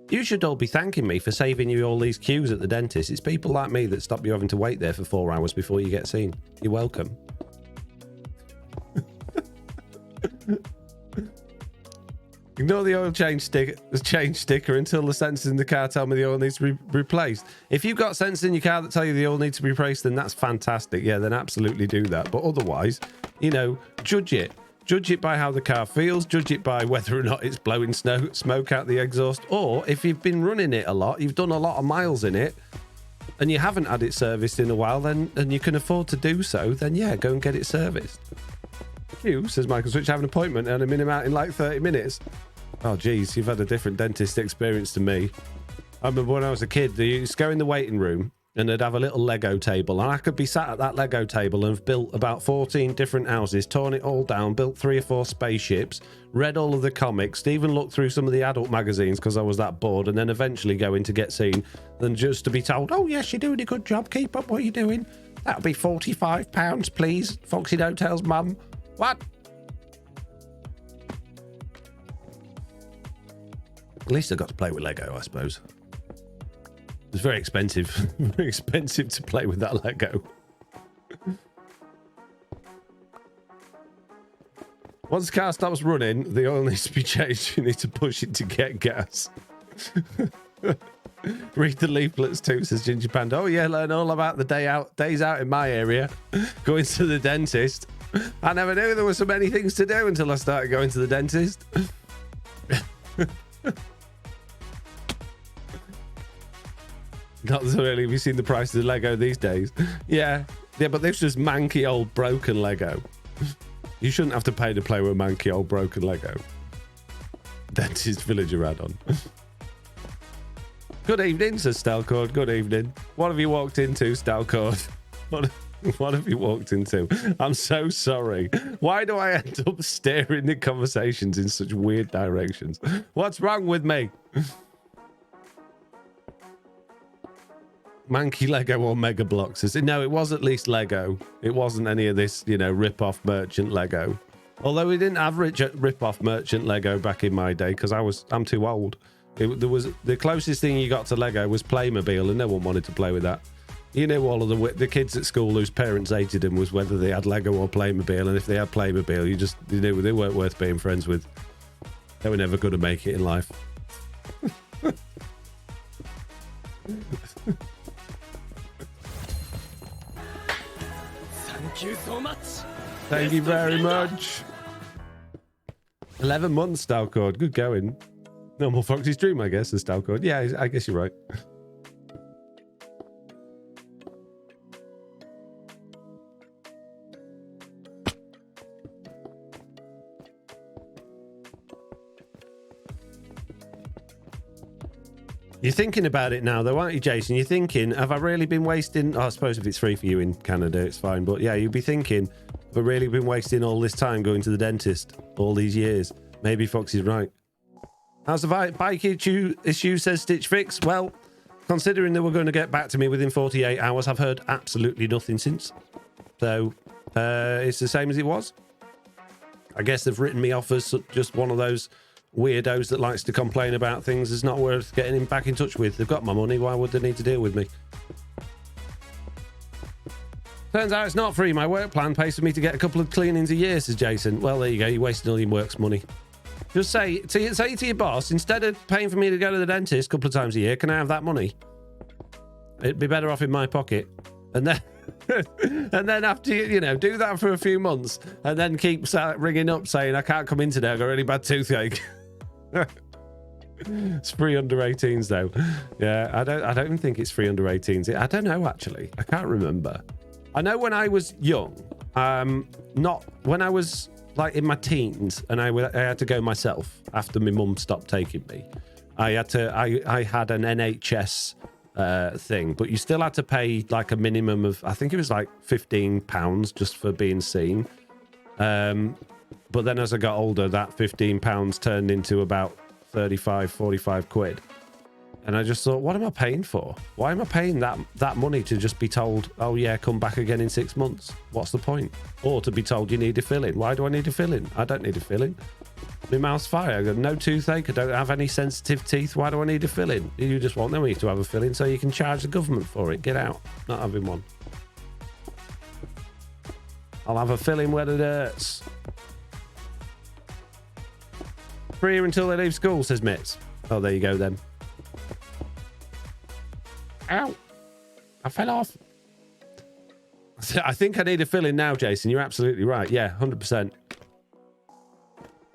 You should all be thanking me for saving you all these queues at the dentist. It's people like me that stop you having to wait there for 4 hours before you get seen. You're welcome. Ignore the oil change sticker until the sensors in the car tell me the oil needs to be replaced. If you've got sensors in your car that tell you the oil needs to be replaced, then that's fantastic. Yeah, then absolutely do that. But otherwise, judge it. Judge it by how the car feels. Judge it by whether or not it's blowing smoke out the exhaust. Or if you've been running it a lot, you've done a lot of miles in it, and you haven't had it serviced in a while, and you can afford to do so, then yeah, go and get it serviced. You, says Michael Switch, have an appointment and I'm in and out in like 30 minutes. Oh, geez, you've had a different dentist experience to me. I remember when I was a kid, they used to go in the waiting room and they'd have a little Lego table. And I could be sat at that Lego table and have built about 14 different houses, torn it all down, built 3 or 4 spaceships, read all of the comics, even looked through some of the adult magazines because I was that bored, and then eventually go in to get seen. Then just to be told, oh, yes, you're doing a good job. Keep up what you're doing. That'll be £45, please. Foxy Hotel's mum. What? At least I got to play with Lego, I suppose. It was very expensive. Very expensive to play with that Lego. Once the car stops running, the oil needs to be changed. You need to push it to get gas. Read the leaflets too, says Ginger Panda. Oh yeah, learn all about the days out in my area. Going to the dentist. I never knew there were so many things to do until I started going to the dentist. Not so really. Have you seen the price of the Lego these days? Yeah, but this is manky old broken Lego. You shouldn't have to pay to play with manky old broken Lego. Dentist villager add-on. Good evening, says Stalcord. Good evening. What have you walked into, Stalcord? What have you walked into? I'm so sorry. Why do I end up steering the conversations in such weird directions? What's wrong with me? Manky Lego or Mega Blocks? No, it was at least Lego. It wasn't any of this, rip-off merchant Lego. Although we didn't have rip-off merchant Lego back in my day because I'm too old. There was the closest thing you got to Lego was Playmobil, and no one wanted to play with that. All of the kids at school whose parents hated them was whether they had Lego or Playmobil, and if they had Playmobil, you knew they weren't worth being friends with. They were never going to make it in life. Thank you so much. Thank you very much. 11 months, Stalcord. Good going. Normal Foxy's dream, I guess, is Stalcord. Yeah, I guess you're right. You're thinking about it now, though, aren't you, Jason? You're thinking, have I really been wasting... Oh, I suppose if it's free for you in Canada, it's fine. But yeah, you'd be thinking, have I really been wasting all this time going to the dentist all these years? Maybe Foxy's right. How's the bike issue, says Stitch Fix? Well, considering they were going to get back to me within 48 hours, I've heard absolutely nothing since. So, it's the same as it was. I guess they've written me off as just one of those weirdos that likes to complain about things is not worth getting him back in touch with. They've got my money. Why would they need to deal with me? Turns out it's not free. My work plan pays for me to get a couple of cleanings a year, says Jason. Well, there you go. You're wasting all your work's money. Just say to your boss, instead of paying for me to go to the dentist a couple of times a year, can I have that money? It'd be better off in my pocket. And then and then after do that for a few months and then keep ringing up saying I can't come in today, I've got a really bad toothache. It's free under 18s though. Yeah, I don't think it's free under 18s. I don't know, actually. I can't remember. I know when I was young, not when I was like in my teens, and I had to go myself after my mum stopped taking me. I had an NHS thing, but you still had to pay like a minimum of, I think it was like £15 just for being seen. But then as I got older, that £15 turned into about 35, 45 quid. And I just thought, what am I paying for? Why am I paying that money to just be told, oh yeah, come back again in 6 months? What's the point? Or to be told you need a filling. Why do I need a filling? I don't need a filling. My mouth's fine. I've got no toothache. I don't have any sensitive teeth. Why do I need a filling? You just want me to have a filling so you can charge the government for it. Get out. Not having one. I'll have a filling when it hurts. Free until they leave school, says Mitz. Oh, there you go then. Ow. I fell off. I think I need a filling now, Jason. You're absolutely right. Yeah, 100%.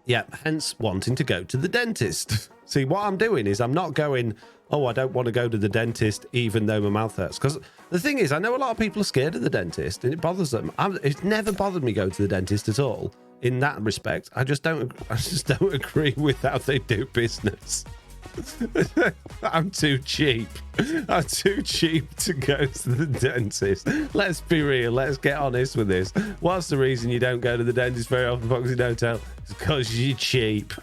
Yeah, hence wanting to go to the dentist. See, what I'm doing is I'm not going, oh, I don't want to go to the dentist even though my mouth hurts. Because the thing is, I know a lot of people are scared of the dentist and it bothers them. It's never bothered me going to the dentist at all in that respect. I just don't agree with how they do business. I'm too cheap. I'm too cheap to go to the dentist. Let's be real. Let's get honest with this. What's the reason you don't go to the dentist very often, Foxy? Don't tell. It's because you're cheap.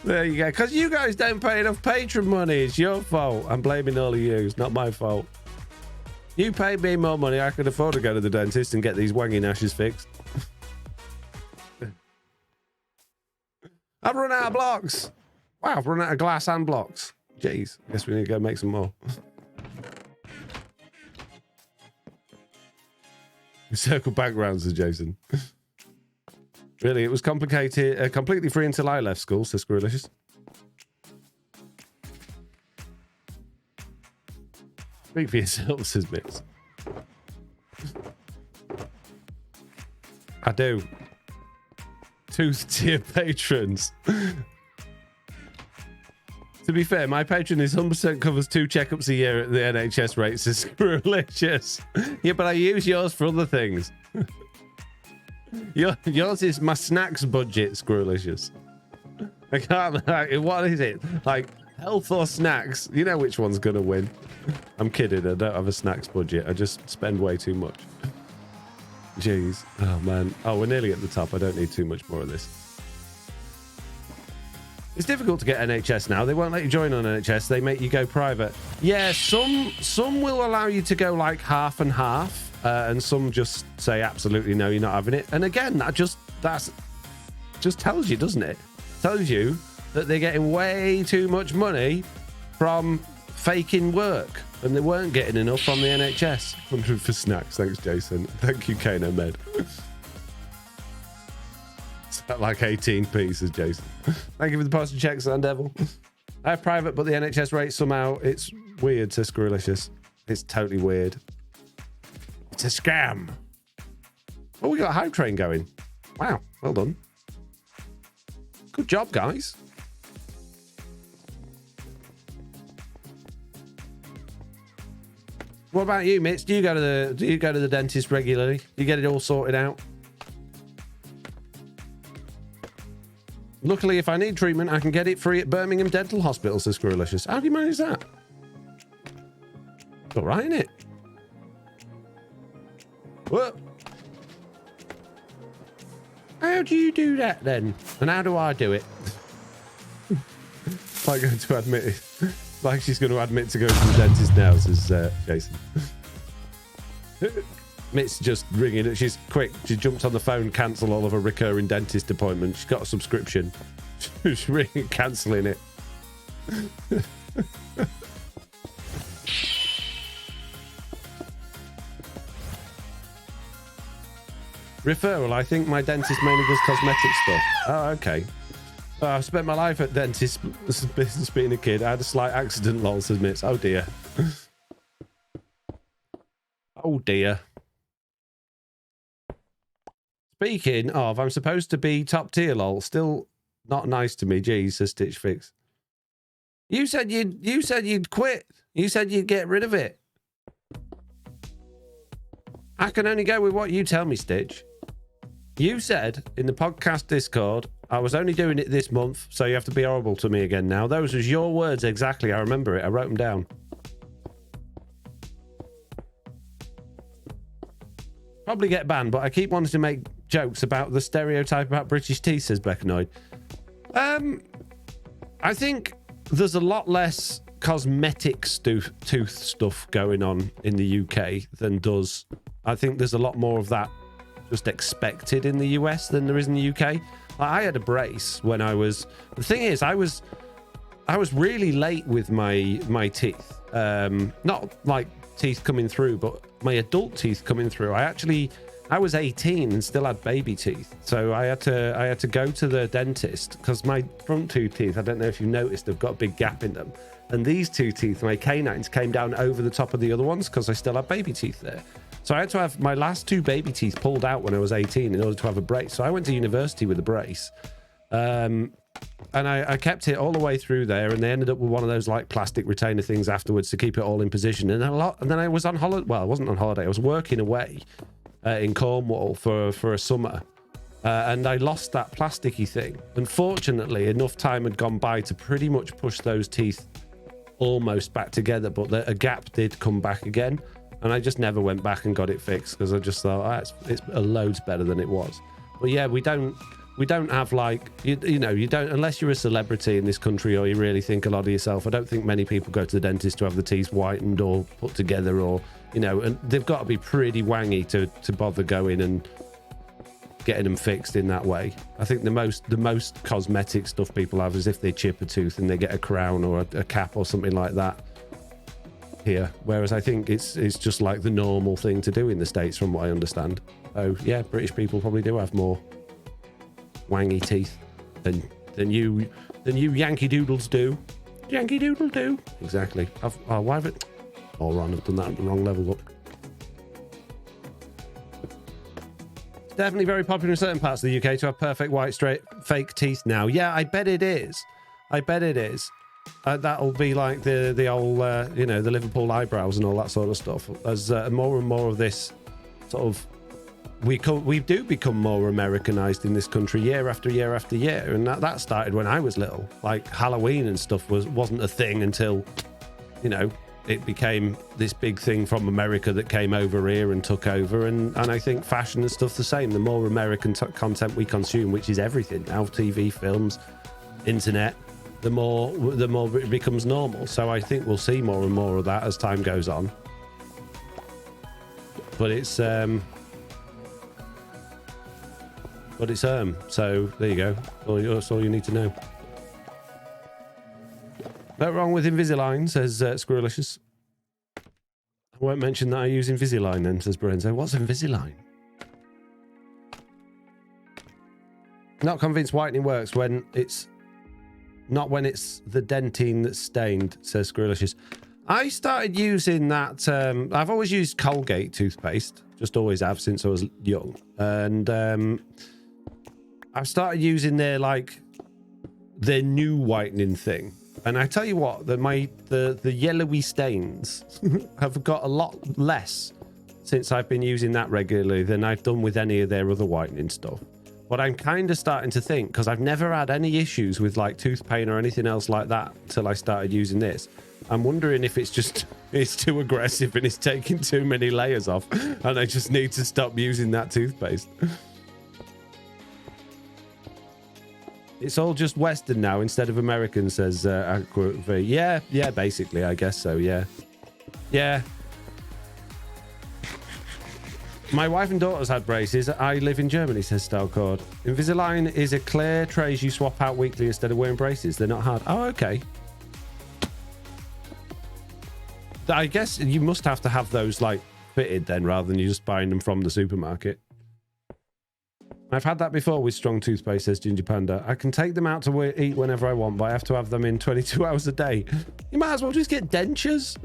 There you go. Because you guys don't pay enough patron money. It's your fault. I'm blaming all of you. It's not my fault. You paid me more money. I could afford to go to the dentist and get these wangy gnashes fixed. I've run out of blocks. Wow, I've run out of glass and blocks. Jeez, I guess we need to go make some more. Circle back round, says Jason. Really, it was complicated, completely free until I left school, says Squirrelicious. Speak for yourself, says Mix. I do. Tooth tier patrons. To be fair, my patron is 100% covers 2 checkups a year at the NHS rate, says Squirrelicious. Yeah, but I use yours for other things. Yours is my snacks budget, Squirrelicious. I can't, like, what is it? Like, health or snacks? You know which one's gonna win. I'm kidding, I don't have a snacks budget. I just spend way too much. Jeez. Oh, man. Oh, we're nearly at the top. I don't need too much more of this. It's difficult to get NHS now. They won't let you join on NHS. They make you go private. Yeah, some will allow you to go like half and half, and some just say absolutely no, you're not having it. And again, that just tells you, doesn't it? Tells you that they're getting way too much money from faking work, and they weren't getting enough from the NHS. 100 for snacks. Thanks, Jason. Thank you, Kano Med. Is that like 18p, says Jason. Thank you for the postage checks, Devil. I have private, but the NHS rate somehow it's weird, says Squirrelicious. It's totally weird. It's a scam. Oh, we got a hype train going. Wow, well done. Good job, guys. What about you, Mitch? Do you go to the dentist regularly? Do you get it all sorted out? Luckily, if I need treatment, I can get it free at Birmingham Dental Hospital, says Squirrelicious. How do you manage that? It's all right, isn't it? What? How do you do that then? And how do I do it? Like going to admit it. Like she's going to admit to going to the dentist now, says Jason. Mitt's just ringing it. She's quick. She jumped on the phone, cancel all of her recurring dentist appointments. She's got a subscription. She's ringing, cancelling it. Referral. I think my dentist mainly does cosmetic stuff. Oh, okay. I spent my life at dentist business being a kid. I had a slight accident, lol, says Mitz. Oh, dear. Oh, dear. Speaking of, I'm supposed to be top tier, lol. Still not nice to me. Geez, says Stitch Fix. You said you'd quit. You said you'd get rid of it. I can only go with what you tell me, Stitch. You said in the podcast Discord, I was only doing it this month, so you have to be horrible to me again now. Those was your words exactly. I remember it. I wrote them down. Probably get banned, but I keep wanting to make jokes about the stereotype about British teeth, says Beckanoid. I think there's a lot less cosmetic tooth stuff going on in the UK than does. I think there's a lot more of that just expected in the US than there is in the UK. Like, I had a brace when I was. The thing is, I was really late with my teeth. Not like teeth coming through, but my adult teeth coming through. I was 18 and still had baby teeth, so I had to go to the dentist because my front two teeth, I don't know if you noticed, have got a big gap in them, and these two teeth, my canines, came down over the top of the other ones because I still had baby teeth there. So I had to have my last two baby teeth pulled out when I was 18 in order to have a brace. So I went to university with a brace, and I kept it all the way through there, and they ended up with one of those like plastic retainer things afterwards to keep it all in position. And then I was on holiday. Well, I wasn't on holiday. I was working away in Cornwall for a summer, and I lost that plasticky thing. Unfortunately, enough time had gone by to pretty much push those teeth almost back together, but a gap did come back again, and I just never went back and got it fixed because I just thought, it's a loads better than it was. But yeah, we don't have like you know, you don't, unless you're a celebrity in this country or you really think a lot of yourself. I don't think many people go to the dentist to have the teeth whitened or put together, or you know, and they've got to be pretty wangy to bother going and getting them fixed in that way. I think the most cosmetic stuff people have is if they chip a tooth and they get a crown or a cap or something like that here, whereas I think it's just like the normal thing to do in the States from what I understand. So yeah, British people probably do have more wangy teeth than you Yankee Doodles do. Yankee Doodle do. Exactly. Why have it? Oh, Ron, I've done that at the wrong level. Look. It's definitely very popular in certain parts of the UK to have perfect white straight fake teeth now. Yeah, I bet it is. That'll be like the old you know, the Liverpool eyebrows and all that sort of stuff. As more and more of this sort of we do become more Americanized in this country year after year after year, and that started when I was little. Like Halloween and stuff wasn't a thing until, you know, it became this big thing from America that came over here and took over, and I think fashion and stuff the same. The more American content we consume, which is everything now, TV, films, internet, the more it becomes normal. So I think we'll see more and more of that as time goes on. But it's so there you go. That's all you need to know. No wrong with Invisalign, says Squirrelicious. I won't mention that I use Invisalign then, says Brenzo. What's Invisalign? Not convinced whitening works when it's not when it's the dentine that's stained, says Squirrelicious. I started using that. I've always used Colgate toothpaste, just always have since I was young, and I've started using their new whitening thing. And I tell you what, the yellowy stains have got a lot less since I've been using that regularly than I've done with any of their other whitening stuff. But I'm kind of starting to think, because I've never had any issues with like tooth pain or anything else like that until I started using this. I'm wondering if it's too aggressive and it's taking too many layers off, and I just need to stop using that toothpaste. It's all just Western now instead of American, says Aqua V. Yeah, basically, I guess so, yeah. My wife and daughters had braces. I live in Germany, says Stalcord. Invisalign is a clear trays you swap out weekly instead of wearing braces. They're not hard. Oh, okay. I guess you must have to have those like fitted then, rather than you just buying them from the supermarket. I've had that before with strong toothpaste, says Ginger Panda. I can take them out to eat whenever I want, but I have to have them in 22 hours a day. You might as well just get dentures.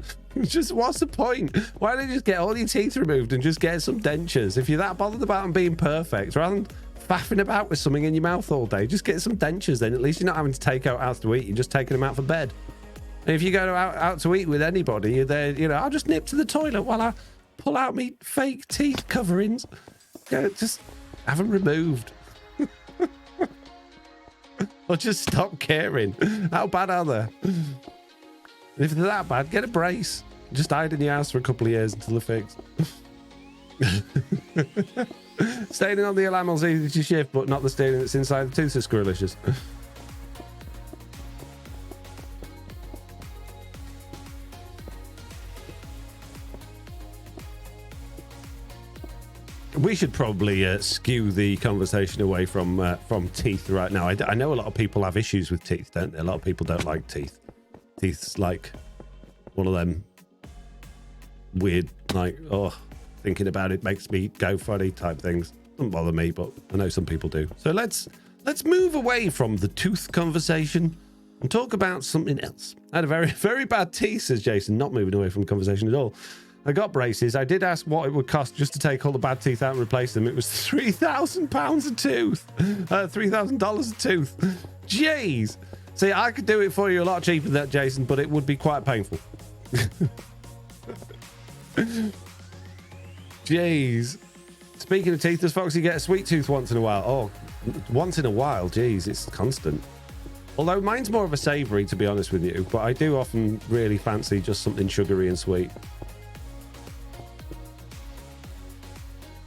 Just what's the point? Why don't you just get all your teeth removed and just get some dentures? If you're that bothered about them being perfect, rather than faffing about with something in your mouth all day, just get some dentures then. At least you're not having to take out to eat. You're just taking them out for bed. And if you go out to eat with anybody, you're there, you know, I'll just nip to the toilet while I pull out me fake teeth coverings. Just have them removed. Or just stop caring. How bad are they? If they're that bad, get a brace. Just hide in your house for a couple of years until they're fixed. Staining on the enamel's easy to shift, but not the staining that's inside the tooth is squirrelicious. We should probably skew the conversation away from teeth right now. I know a lot of people have issues with teeth, don't they? A lot of people don't like teeth. Teeth's like one of them weird, like, oh, thinking about it makes me go funny type things. Doesn't bother me, but I know some people do. So let's move away from the tooth conversation and talk about something else. I had a very, very bad teeth, says Jason, not moving away from conversation at all. I got braces. I did ask what it would cost just to take all the bad teeth out and replace them. It was £3,000 a tooth. $3,000 a tooth. Jeez. See, I could do it for you a lot cheaper than that, Jason, but it would be quite painful. Jeez. Speaking of teeth, does Foxy get a sweet tooth once in a while? Oh, once in a while. Jeez, it's constant. Although mine's more of a savoury, to be honest with you, but I do often really fancy just something sugary and sweet.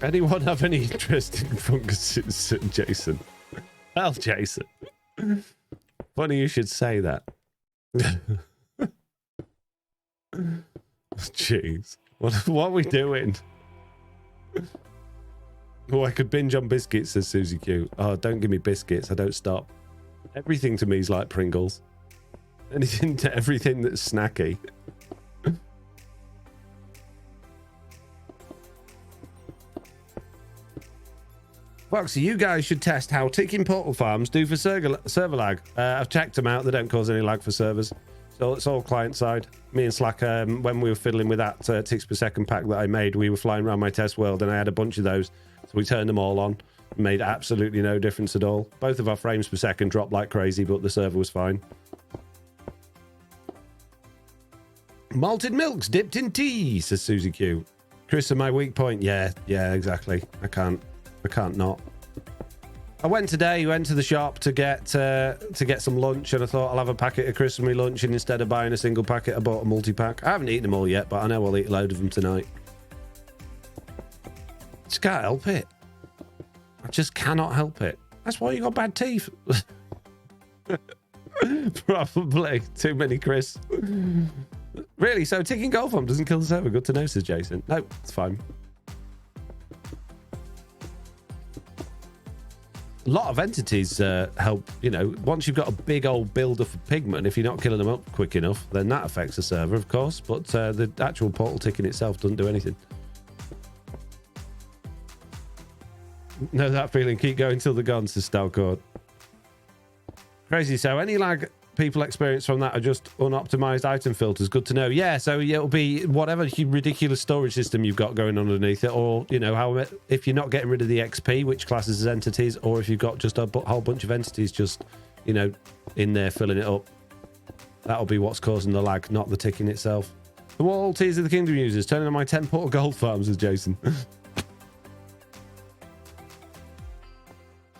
Anyone have any interest in funguses, Jason? Well, Jason. Funny you should say that. Jeez. What are we doing? Oh, I could binge on biscuits, says Susie Q. Oh, don't give me biscuits. I don't stop. Everything to me is like Pringles. Anything to everything that's snacky. Foxy, you guys should test how ticking portal farms do for server lag. I've checked them out. They don't cause any lag for servers. So it's all client side. Me and Slack, when we were fiddling with that ticks per second pack that I made, we were flying around my test world and I had a bunch of those. So we turned them all on. Made absolutely no difference at all. Both of our frames per second dropped like crazy, but the server was fine. Malted milk's dipped in tea, says Susie Q. Chris, my weak point. Yeah, exactly. I can't not. I went to the shop to get some lunch, and I thought I'll have a packet of Christmas lunch, and instead of buying a single packet, I bought a multi-pack. I haven't eaten them all yet, but I know I'll eat a load of them tonight. Just can't help it. I just cannot help it. That's why you got bad teeth. Probably too many Chris. Really? So ticking gold farm doesn't kill the server? Good to know, says Jason. No, it's fine. A lot of entities help, you know, once you've got a big old builder for pigment, if you're not killing them up quick enough, then that affects the server, of course, but the actual portal ticking itself doesn't do anything. Know that feeling, keep going till they're gone, says Stalcord. Crazy. So any lag people experience from that are just unoptimized item filters. Good to know. Yeah, so it'll be whatever ridiculous storage system you've got going on underneath it, or, you know, how if you're not getting rid of the XP, which classes as entities, or if you've got just a whole bunch of entities just, you know, in there filling it up. That'll be what's causing the lag, not the ticking itself. The wall Tears of the Kingdom users turning on my 10 portal gold farms, as Jason.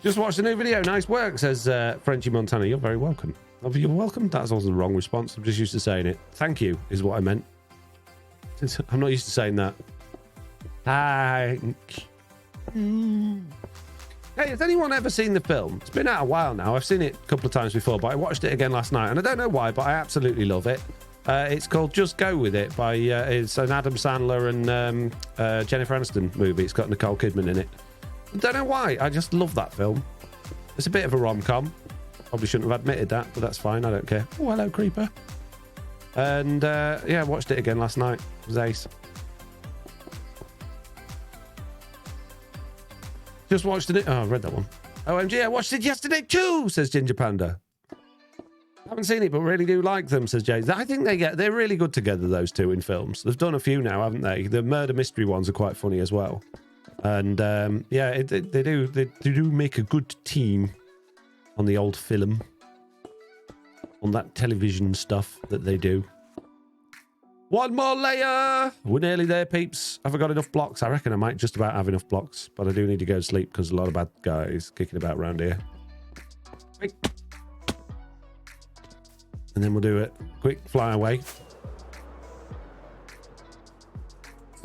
Just watched a new video. Nice work, says Frenchy Montana. You're very welcome. Oh, you're welcome. That's also the wrong response. I'm just used to saying it. Thank you is what I meant. I'm not used to saying that. Thank you. Hey, has anyone ever seen the film? It's been out a while now. I've seen it a couple of times before, but I watched it again last night, and I don't know why, but I absolutely love it. It's called Just Go With It by it's an Adam Sandler and Jennifer Aniston movie. It's got Nicole Kidman in it. I don't know why. I just love that film. It's a bit of a rom-com. Probably shouldn't have admitted that, but that's fine. I don't care. Oh, hello, Creeper. And yeah, I watched it again last night. It was ace. Just watched it. Oh, I read that one. OMG, I watched it yesterday too, says Ginger Panda. Haven't seen it, but really do like them, says Jay. I think they're really good together, those two, in films. They've done a few now, haven't they? The murder mystery ones are quite funny as well. And yeah, they do make a good team on the old film, on that television stuff that they do. One more layer. We're nearly there, peeps. Have I got enough blocks? I reckon I might just about have enough blocks, but I do need to go to sleep because a lot of bad guys kicking about around here. Wait. And then we'll do it. Quick fly away.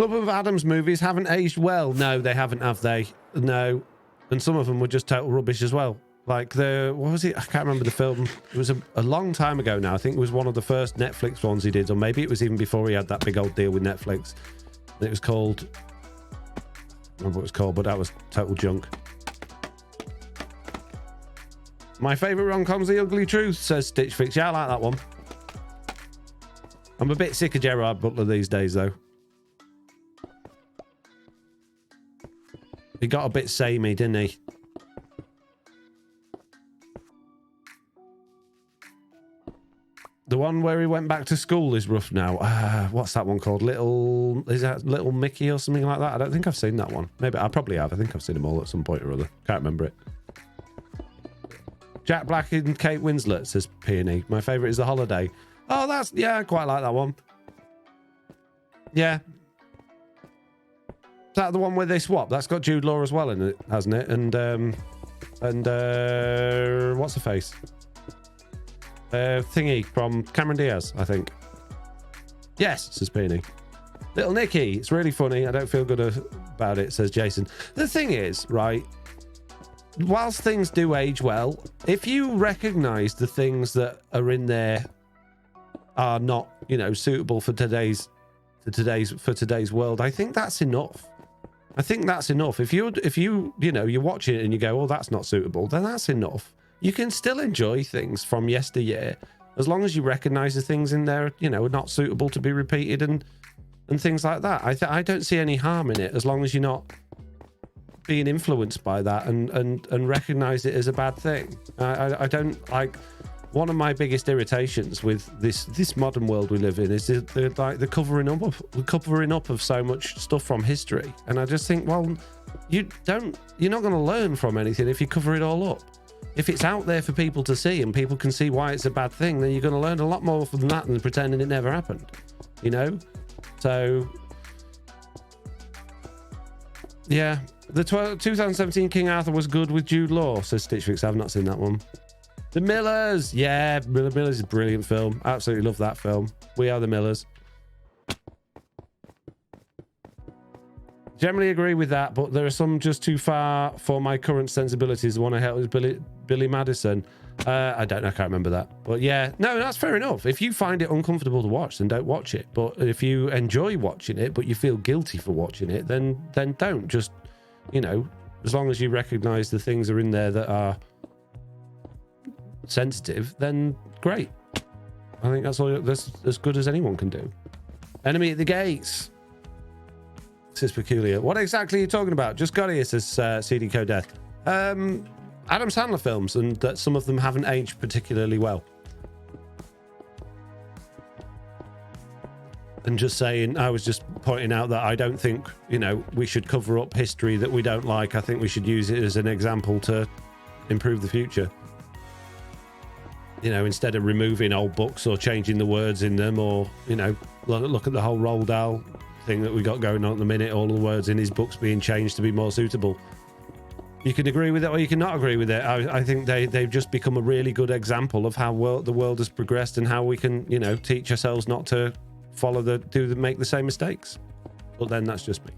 Club of Adams movies haven't aged well. No, they haven't, have they? No. And some of them were just total rubbish as well. Like what was it? I can't remember the film. It was a long time ago now. I think it was one of the first Netflix ones he did, or maybe it was even before he had that big old deal with Netflix. It was called... I don't remember what it was called, but that was total junk. My favourite rom-com's The Ugly Truth, says Stitch Fix. Yeah, I like that one. I'm a bit sick of Gerard Butler these days, though. He got a bit samey, didn't he? The one where he went back to school is rough now. What's that one called? Is that Little Mickey or something like that? I don't think I've seen that one. Maybe I probably have. I think I've seen them all at some point or other. Can't remember it. Jack Black and Kate Winslet, says Peony. My favourite is The Holiday. Oh, yeah, I quite like that one. Yeah. Is that the one where they swap? That's got Jude Law as well in it, hasn't it? And what's her face? Thingy from Cameron Diaz, I think. Yes, says Peony. Little Nicky, it's really funny. I don't feel good about it, says Jason. The thing is, right, whilst things do age well, if you recognise the things that are in there are not, you know, suitable for today's world, I think that's enough. I think that's enough. If you know, you watch it and you go, oh, that's not suitable, then that's enough. You can still enjoy things from yesteryear as long as you recognise the things in there, you know, are not suitable to be repeated and things like that. I don't see any harm in it as long as you're not being influenced by that and recognise it as a bad thing. I don't like. One of my biggest irritations with this modern world we live in is the covering up of so much stuff from history. And I just think, well, you're not going to learn from anything if you cover it all up. If it's out there for people to see and people can see why it's a bad thing, then you're going to learn a lot more from that than pretending it never happened. You know? So, yeah. The 2017 King Arthur was good with Jude Law, says Stitch Fix. I've not seen that one. The Millers. Yeah, Millers is a brilliant film. Absolutely love that film. We Are the Millers. Generally agree with that, but there are some just too far for my current sensibilities. The one I held was Billy Madison. I don't know, I can't remember that. But yeah, no, that's fair enough. If you find it uncomfortable to watch, then don't watch it. But if you enjoy watching it, but you feel guilty for watching it, then don't. Just, you know, as long as you recognise the things are in there that are sensitive, then great. I think that's as good as anyone can do. Enemy at the Gates. This is peculiar. What exactly are you talking about? Just got here, says CD Code Death. Adam Sandler films, and that some of them haven't aged particularly well. And just saying, I was just pointing out that I don't think, you know, we should cover up history that we don't like. I think we should use it as an example to improve the future. You know, instead of removing old books or changing the words in them, or, you know, look at the whole Roald Dahl thing that we got going on at the minute, all the words in his books being changed to be more suitable. You can agree with it or you can not agree with it. I think they've just become a really good example of how the world has progressed and how we can, you know, teach ourselves not to make the same mistakes. But then that's just me.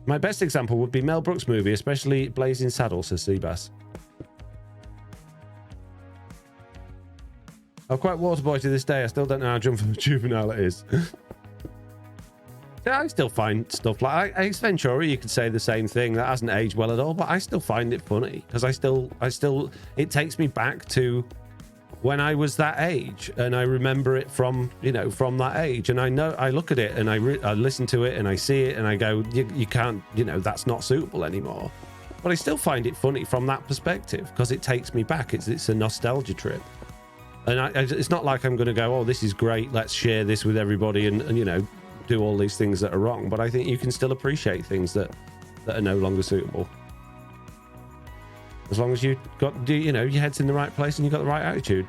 My best example would be Mel Brooks' movie, especially Blazing Saddles, says Seabass. I'm quite waterboy to this day. I still don't know how juvenile it is. Yeah, I still find stuff like Ace Ventura. You could say the same thing. That hasn't aged well at all, but I still find it funny because I still. It takes me back to when I was that age, and I remember it from that age. And I know I look at it and I listen to it and I see it and I go, you can't, that's not suitable anymore. But I still find it funny from that perspective because it takes me back. It's a nostalgia trip. And it's not like I'm going to go, oh, this is great, let's share this with everybody and do all these things that are wrong. But I think you can still appreciate things that are no longer suitable. As long as you got, your head's in the right place and you've got the right attitude.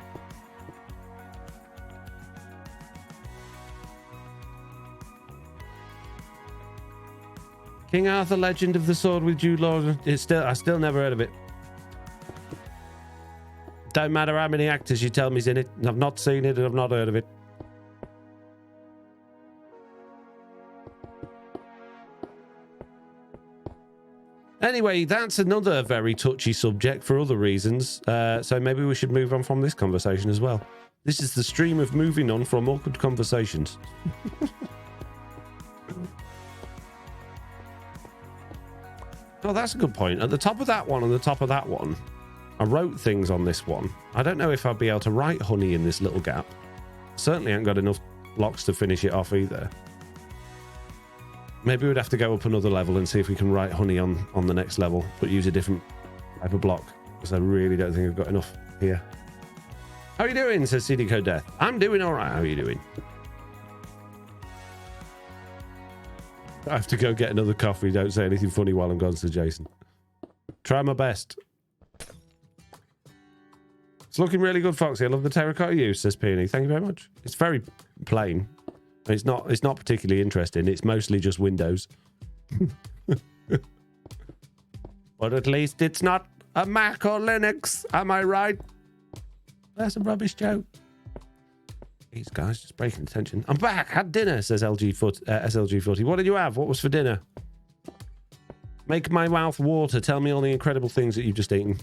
King Arthur, Legend of the Sword with Jude Law. I still never heard of it. Don't matter how many actors you tell me's in it. I've not seen it and I've not heard of it. Anyway, that's another very touchy subject for other reasons. So maybe we should move on from this conversation as well. This is the stream of moving on from awkward conversations. Oh, that's a good point. At the top of that one and the top of that one, I wrote things on this one. I don't know if I'll be able to write honey in this little gap. Certainly ain't got enough blocks to finish it off either. Maybe we'd have to go up another level and see if we can write honey on the next level, but use a different type of block, because I really don't think I've got enough here. How are you doing? Says CD Code Death. I'm doing all right. How are you doing? I have to go get another coffee. Don't say anything funny while I'm gone, says Jason. Try my best. It's looking really good, Foxy. I love the terracotta use, says Peony. Thank you very much. It's very plain. It's not particularly interesting. It's mostly just Windows. But at least it's not a Mac or Linux. Am I right? That's a rubbish joke. These guys just breaking the tension. I'm back. Had dinner, says SLG Footy. What did you have? What was for dinner? Make my mouth water. Tell me all the incredible things that you've just eaten.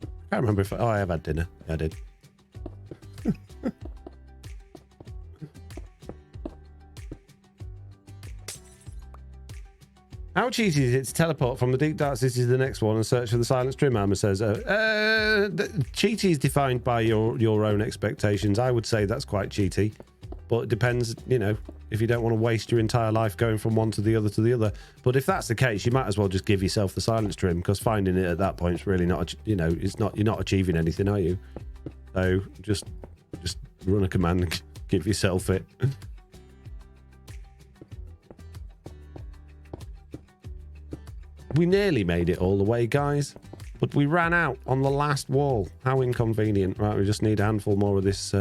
I can't remember if I have had dinner. Yeah, I did. How cheesy is it to teleport from the deep dark city to the next one and search for the silent stream? Armor says, cheaty is defined by your own expectations. I would say that's quite cheaty, but it depends, you know, if you don't want to waste your entire life going from one to the other. But if that's the case, you might as well just give yourself the silent stream, because finding it at that point is really not, you know, you're not achieving anything, are you? So just run a command and give yourself it. We nearly made it all the way, guys, but we ran out on the last wall. How inconvenient. Right, we just need a handful more of this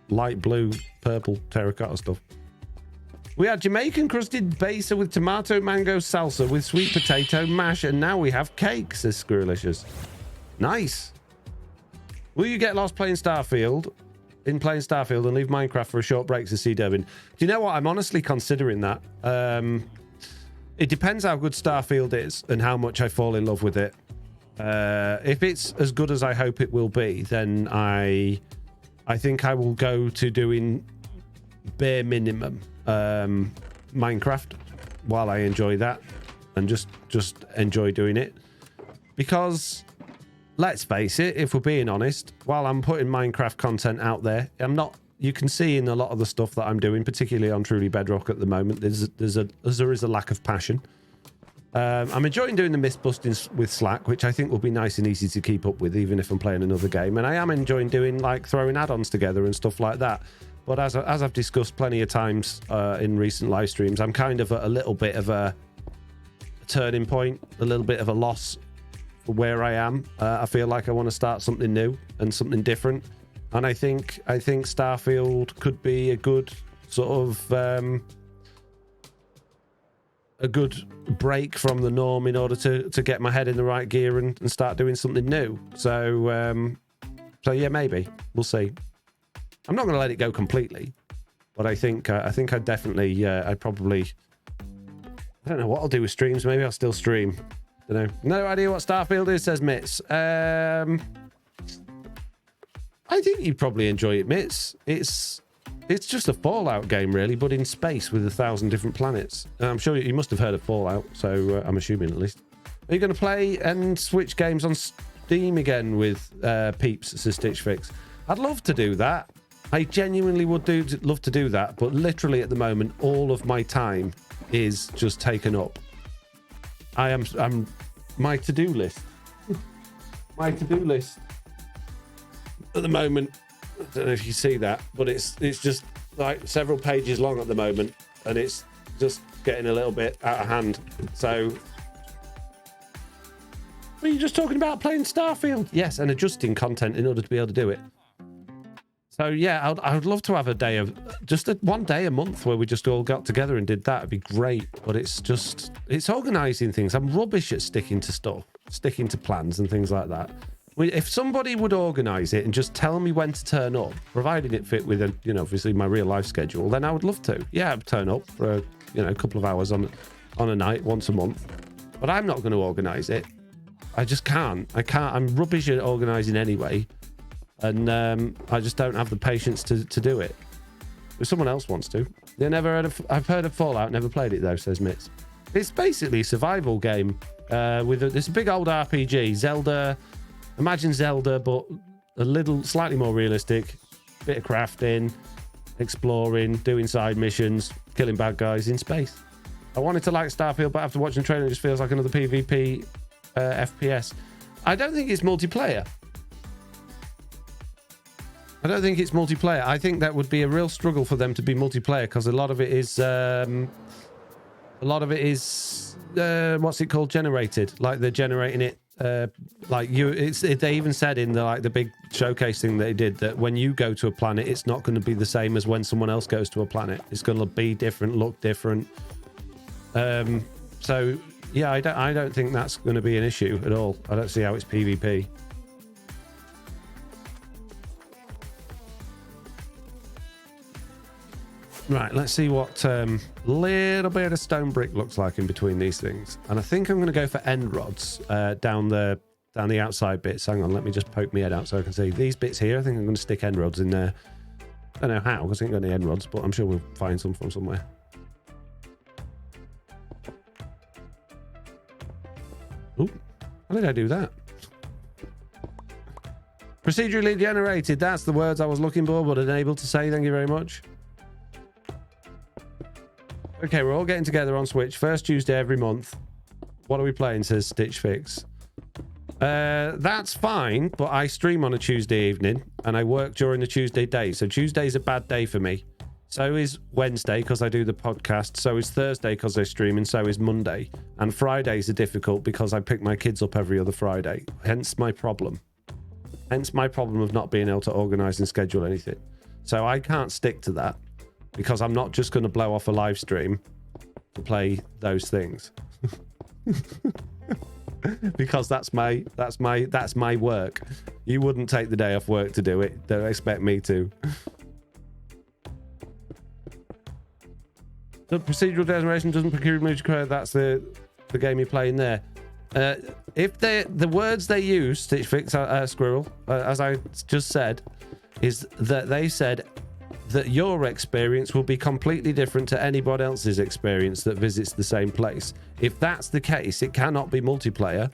light blue, purple terracotta stuff. We had Jamaican crusted basa with tomato mango salsa with sweet potato mash, and now we have cake, says Squirrelicious. Nice. Will you get lost playing Starfield? In playing Starfield and leave Minecraft for a short break, says C. Durbin. Do you know what? I'm honestly considering that. It depends how good Starfield is and how much I fall in love with it. If it's as good as I hope it will be, then I think I will go to doing bare minimum Minecraft while I enjoy that, and just enjoy doing it. Because let's face it, if we're being honest, while I'm putting Minecraft content out there, you can see in a lot of the stuff that I'm doing, particularly on Truly Bedrock at the moment, there is a lack of passion. I'm enjoying doing the myth busting with Slack, which I think will be nice and easy to keep up with, even if I'm playing another game. And I am enjoying doing, like, throwing add-ons together and stuff like that. But as I've discussed plenty of times in recent live streams, I'm kind of at a little bit of a turning point, a little bit of a loss for where I am. I feel like I want to start something new and something different. And I think Starfield could be a good sort of a good break from the norm in order to get my head in the right gear and start doing something new. So yeah, maybe we'll see. I'm not going to let it go completely, but I think I definitely I don't know what I'll do with streams. Maybe I'll still stream. Don't know. No idea what Starfield is, says Mitz. I think you'd probably enjoy it, Mitz. It's just a Fallout game, really, but in space with 1,000 different planets. I'm sure you must have heard of Fallout, so I'm assuming at least. Are you going to play and switch games on Steam again with Peeps, says Stitch Fix? I'd love to do that. I genuinely would love to do that, but literally at the moment, all of my time is just taken up. I'm my to-do list. My to-do list at the moment, I don't know if you see that, but it's just like several pages long at the moment, and it's just getting a little bit out of hand. So, were you just talking about playing Starfield? Yes, and adjusting content in order to be able to do it. So yeah, I would love to have a day of just one day a month where we just all got together and did that. It'd be great, but it's organising things. I'm rubbish at sticking to stuff, sticking to plans and things like that. If somebody would organise it and just tell me when to turn up, provided it fit with obviously my real life schedule, then I would love to. Yeah, I'd turn up for a couple of hours on on a night once a month, but I'm not going to organise it. I just can't. I'm rubbish at organising anyway, and I just don't have the patience to do it. If someone else wants to. I've heard of Fallout, never played it though, says Mitz. It's basically a survival game this big old RPG. Zelda, imagine Zelda, but a little slightly more realistic. Bit of crafting, exploring, doing side missions, killing bad guys in space. I wanted to like Starfield, but after watching the trailer, it just feels like another PvP FPS. I don't think it's multiplayer. I think that would be a real struggle for them to be multiplayer, because a lot of it is what's it called, generated. Like they're generating it they even said in the big showcase thing they did that when you go to a planet, it's not going to be the same as when someone else goes to a planet. It's going to be different, look different. So yeah, I don't think that's going to be an issue at all. I don't see how it's PvP. Right, let's see what little bit of stone brick looks like in between these things. And I think I'm going to go for end rods down the outside bits. Hang on, let me just poke my head out so I can see these bits here. I think I'm going to stick end rods in there. I don't know how, because I ain't got any end rods, but I'm sure we'll find some from somewhere. Ooh, how did I do that? Procedurally generated, that's the words I was looking for, but unable to say. Thank you very much. Okay, we're all getting together on Switch. First Tuesday every month. What are we playing, says Stitch Fix. That's fine, but I stream on a Tuesday evening, and I work during the Tuesday day. So Tuesday's a bad day for me. So is Wednesday, because I do the podcast. So is Thursday, because I stream, and so is Monday. And Fridays are difficult, because I pick my kids up every other Friday. Hence my problem. Hence my problem of not being able to organise and schedule anything. So I can't stick to that, because I'm not just going to blow off a live stream to play those things. Because that's my work. You wouldn't take the day off work to do it. Don't expect me to. The procedural generation doesn't procure music. That's the game you're playing there. If the words they use, Stitch Fix, Squirrel, as I just said, is that they said that your experience will be completely different to anybody else's experience that visits the same place. If that's the case, it cannot be multiplayer,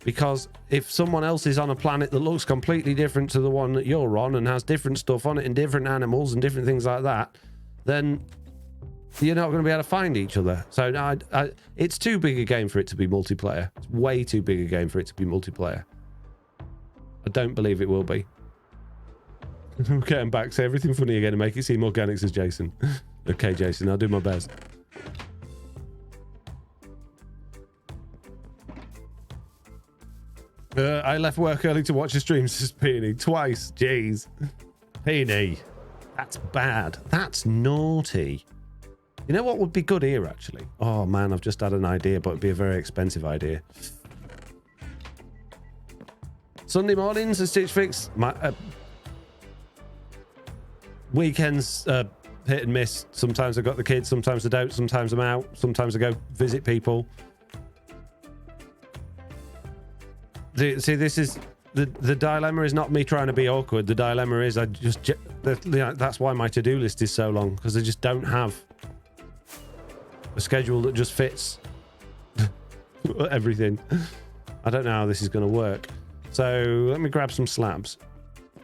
because if someone else is on a planet that looks completely different to the one that you're on and has different stuff on it and different animals and different things like that, then you're not going to be able to find each other. So it's too big a game for it to be multiplayer. It's way too big a game for it to be multiplayer. I don't believe it will be. I'm getting back. Say everything funny again and make it seem organic, says Jason. Okay, Jason, I'll do my best. I left work early to watch the stream, says Peony. Twice. Jeez. Peony. That's bad. That's naughty. You know what would be good here, actually? Oh, man, I've just had an idea, but it'd be a very expensive idea. Sunday mornings, a Stitch Fix. Weekends, hit and miss. Sometimes I've got the kids, sometimes I don't. Sometimes I'm out. Sometimes I go visit people. See, this is... The dilemma is not me trying to be awkward. The dilemma is that's why my to-do list is so long, because I just don't have a schedule that just fits everything. I don't know how this is going to work. So let me grab some slabs.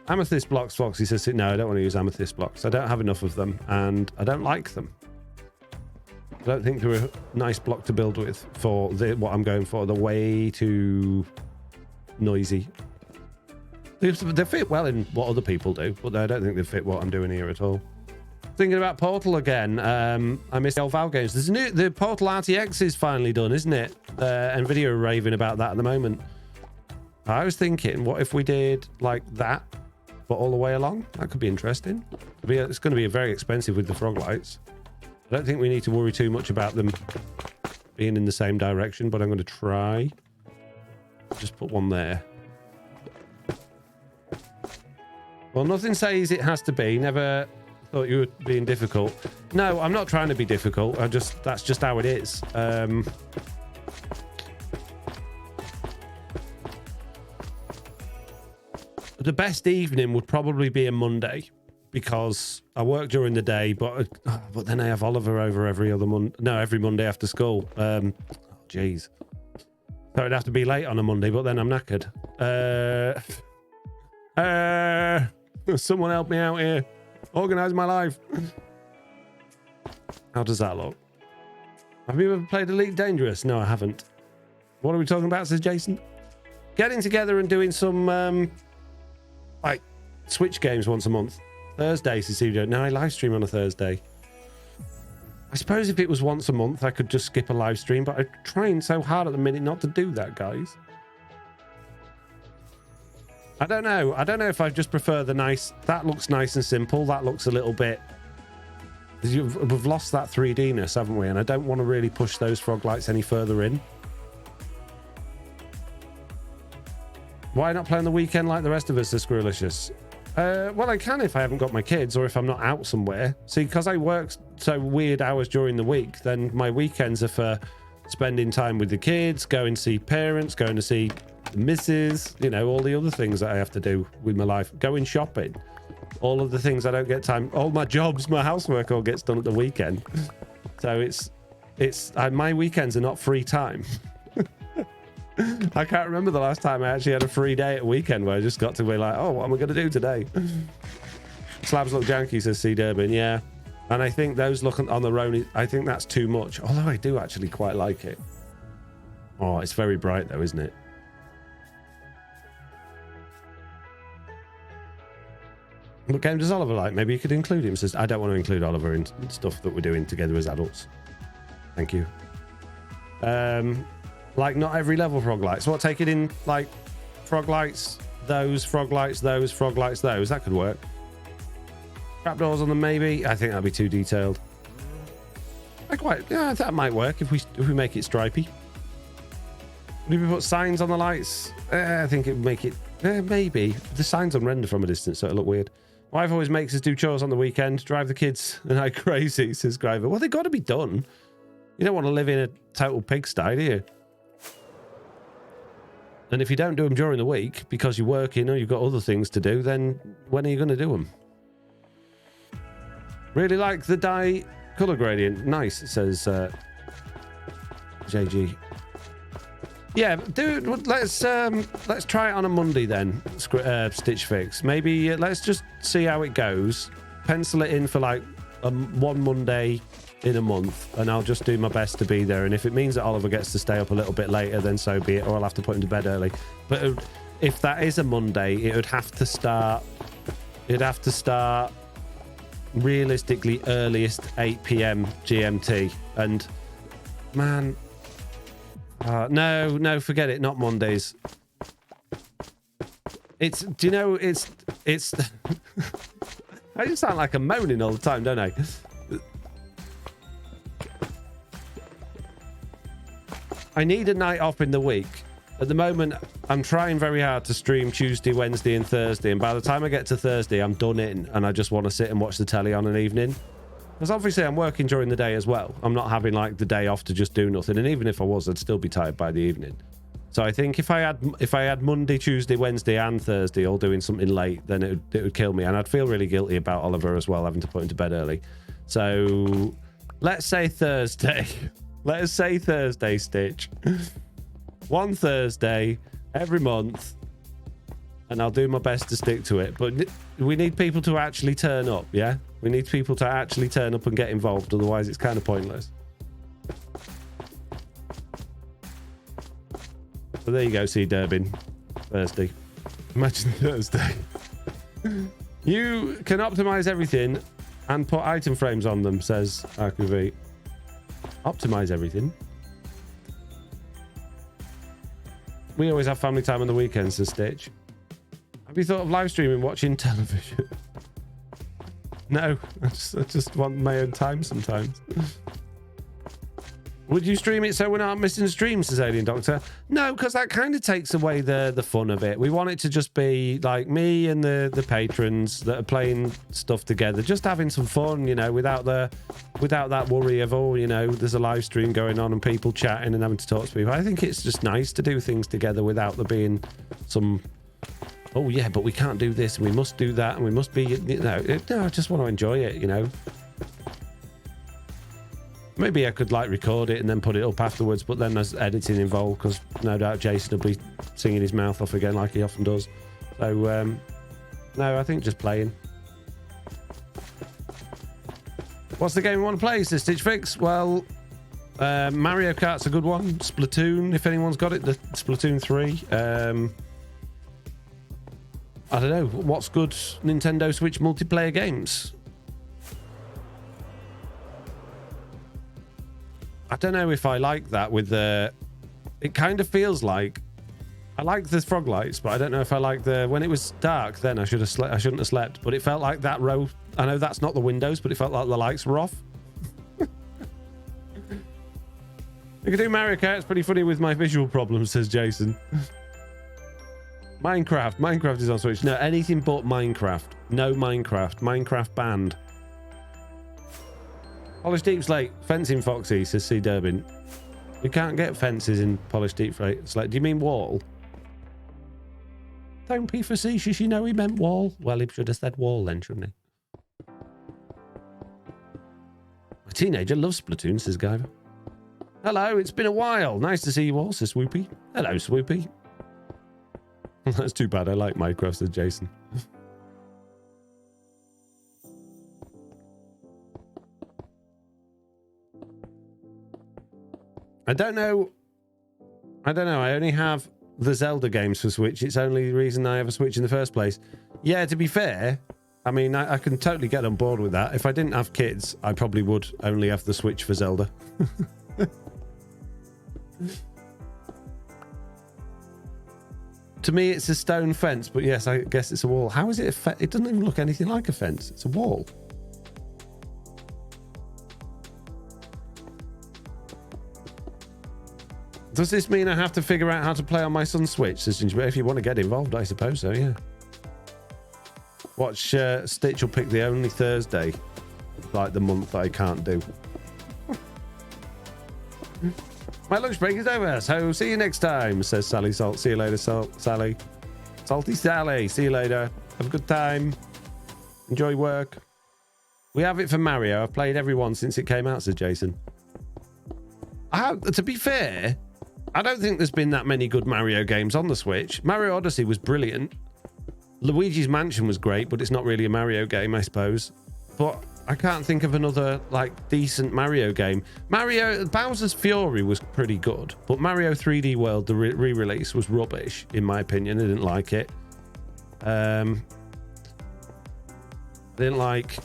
Amethyst blocks, Foxy says, no, I don't want to use amethyst blocks. I don't have enough of them, and I don't like them. I don't think they're a nice block to build with for what I'm going for. They're way too noisy. They fit well in what other people do, but I don't think they fit what I'm doing here at all. Thinking about Portal again. I missed the old Valve games. The Portal RTX is finally done, isn't it? NVIDIA are raving about that at the moment. I was thinking, what if we did like that, but all the way along? That could be interesting. It's going to be very expensive with the frog lights. I don't think we need to worry too much about them being in the same direction, but I'm going to try. Just put one there. Well, nothing says it has to be. Never Thought you were being difficult. No, I'm not trying to be difficult. That's just how it is. The best evening would probably be a Monday because I work during the day, but then I have Oliver over every Monday after school. Jeez. So it'd have to be late on a Monday, but then I'm knackered. Someone help me out here. Organize my life. How does that look? Have you ever played Elite Dangerous? No, I haven't. What are we talking about, says Jason? Getting together and doing some like Switch games once a month. Thursdays, you see. No, I live stream on a Thursday. I suppose if it was once a month, I could just skip a live stream, but I'm trying so hard at the minute not to do that, guys. I don't know. I don't know if I just prefer the nice... That looks nice and simple. That looks a little bit... We've lost that 3D-ness, haven't we? And I don't want to really push those frog lights any further in. Why not play on the weekend like the rest of us, says Squirrelicious? Well, I can if I haven't got my kids or if I'm not out somewhere. See, because I work so weird hours during the week, then my weekends are for spending time with the kids, going to see parents, going to see missus, you know, all the other things that I have to do with my life, going shopping, all of the things I don't get time, all my jobs, my housework all gets done at the weekend. So my weekends are not free time. I can't remember the last time I actually had a free day at a weekend where I just got to be like, oh, what am I going to do today? Slabs look janky, says C. Durbin. Yeah. And I think those look on their own, I think that's too much. Although I do actually quite like it. Oh, it's very bright though, isn't it? What game does Oliver like? Maybe you could include him. Says, I don't want to include Oliver in stuff that we're doing together as adults. Thank you. Like not every level frog lights. What, take it in like frog lights, those frog lights, those frog lights, those. That could work. Trapdoors on them, maybe. I think that'd be too detailed. Yeah, that might work if we make it stripy. Would we put signs on the lights? I think it would make it. Maybe the signs on render from a distance, so it'll look weird. Wife always makes us do chores on the weekend, drive the kids and I crazy, says Griver. Well, they got to be done. You don't want to live in a total pigsty, do you? And if you don't do them during the week because you're working or you've got other things to do, then when are you going to do them? Really like the dye color gradient. Nice, says JG. Yeah, dude, let's try it on a Monday then, Stitch Fix. Maybe let's just see how it goes. Pencil it in for like one Monday in a month, and I'll just do my best to be there. And if it means that Oliver gets to stay up a little bit later, then so be it, or I'll have to put him to bed early. But if that is a Monday, it would have to start realistically earliest 8 p.m. GMT. And man, no, forget it. Not Mondays. It's I just sound like I'm moaning all the time, don't I? I need a night off in the week. At the moment, I'm trying very hard to stream Tuesday, Wednesday, and Thursday. And by the time I get to Thursday, I'm done in, and I just want to sit and watch the telly on an evening. Because obviously, I'm working during the day as well. I'm not having like the day off to just do nothing. And even if I was, I'd still be tired by the evening. So I think if I had Monday, Tuesday, Wednesday, and Thursday all doing something late, then it would kill me, and I'd feel really guilty about Oliver as well, having to put him to bed early. So let's say Thursday. Let's say Thursday, Stitch. One Thursday every month, and I'll do my best to stick to it. But we need people to actually turn up, yeah? We need people to actually turn up and get involved, otherwise it's kind of pointless. So there you go, C. Durbin. Thursday. Imagine Thursday. You can optimize everything and put item frames on them, says RQV. Optimize everything. We always have family time on the weekends, says Stitch. Have you thought of live streaming watching television? No, I just want my own time sometimes. Would you stream it so we're not missing streams, says Alien Doctor? No, because that kind of takes away the fun of it. We want it to just be like me and the patrons that are playing stuff together, just having some fun, you know, without that worry of, oh, you know, there's a live stream going on and people chatting and having to talk to people. I think it's just nice to do things together without there being some, oh yeah, but we can't do this and we must do that and we must be, you know, no, I just want to enjoy it, you know. Maybe I could like record it and then put it up afterwards, but then there's editing involved because no doubt Jason will be singing his mouth off again like he often does. So, no, I think just playing. What's the game we want to play, says Stitch Fix? Well, Mario Kart's a good one. Splatoon, if anyone's got it, the Splatoon 3. I don't know. What's good Nintendo Switch multiplayer games? I don't know if I like that with the... It kind of feels like... I like the frog lights, but I don't know if I like the... When it was dark, then I shouldn't have slept. But it felt like that row... I know that's not the windows, but it felt like the lights were off. You can do Mario Kart. It's pretty funny with my visual problems, says Jason. Minecraft is on Switch. No, anything but Minecraft. No Minecraft. Minecraft banned. Polished Deep Slate, fencing Foxy, says C. Durbin. We can't get fences in Polished Deep Slate. Do you mean wall? Don't be facetious, you know he meant wall. Well, he should have said wall then, shouldn't he? My teenager loves Splatoon, says Guyver. Hello, it's been a while. Nice to see you all, says Swoopy. Hello, Swoopy. That's too bad. I like Minecraft, says Jason. I don't know. I only have the Zelda games for Switch. It's the only reason I have a Switch in the first place. Yeah, to be fair, I mean, I can totally get on board with that. If I didn't have kids, I probably would only have the Switch for Zelda. To me, it's a stone fence, but yes, I guess it's a wall. How is it a fence? It doesn't even look anything like a fence. It's a wall. Does this mean I have to figure out how to play on my son's Switch? Says Ginger. If you want to get involved, I suppose so, yeah. Watch Stitch will pick the only Thursday, like the month that I can't do. My lunch break is over, so see you next time, says Sally Salt. See you later, Sally. Salty Sally. See you later. Have a good time. Enjoy work. We have it for Mario. I've played every one since it came out, says Jason. To be fair, I don't think there's been that many good Mario games on the Switch. Mario Odyssey was brilliant. Luigi's Mansion was great, but it's not really a Mario game, I suppose. But I can't think of another, like, decent Mario game. Bowser's Fury was pretty good, but Mario 3D World, the re-release, was rubbish, in my opinion. I didn't like it. I didn't like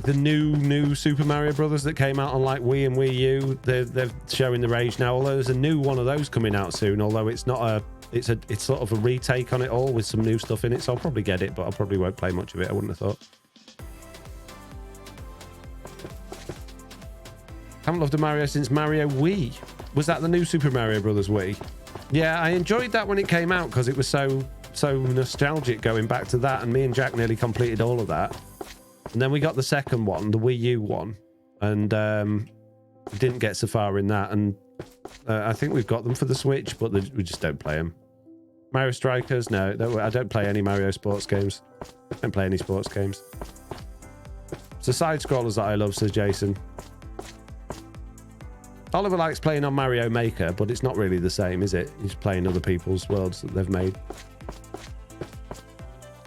the new Super Mario Brothers that came out on like Wii and Wii U. They're showing the rage now. Although there's a new one of those coming out soon. Although it's not it's sort of a retake on it all with some new stuff in it. So I'll probably get it, but I probably won't play much of it. I wouldn't have thought. Haven't loved a Mario since Mario Wii. Was that the new Super Mario Brothers Wii? Yeah, I enjoyed that when it came out because it was so nostalgic going back to that. And me and Jack nearly completed all of that. And then we got the second one, the Wii U one, and didn't get so far in that. And I think we've got them for the Switch, but we just don't play them. Mario Strikers? No, I don't play any Mario sports games. I don't play any sports games. It's the side-scrollers that I love, says Jason. Oliver likes playing on Mario Maker, but it's not really the same, is it? He's playing other people's worlds that they've made.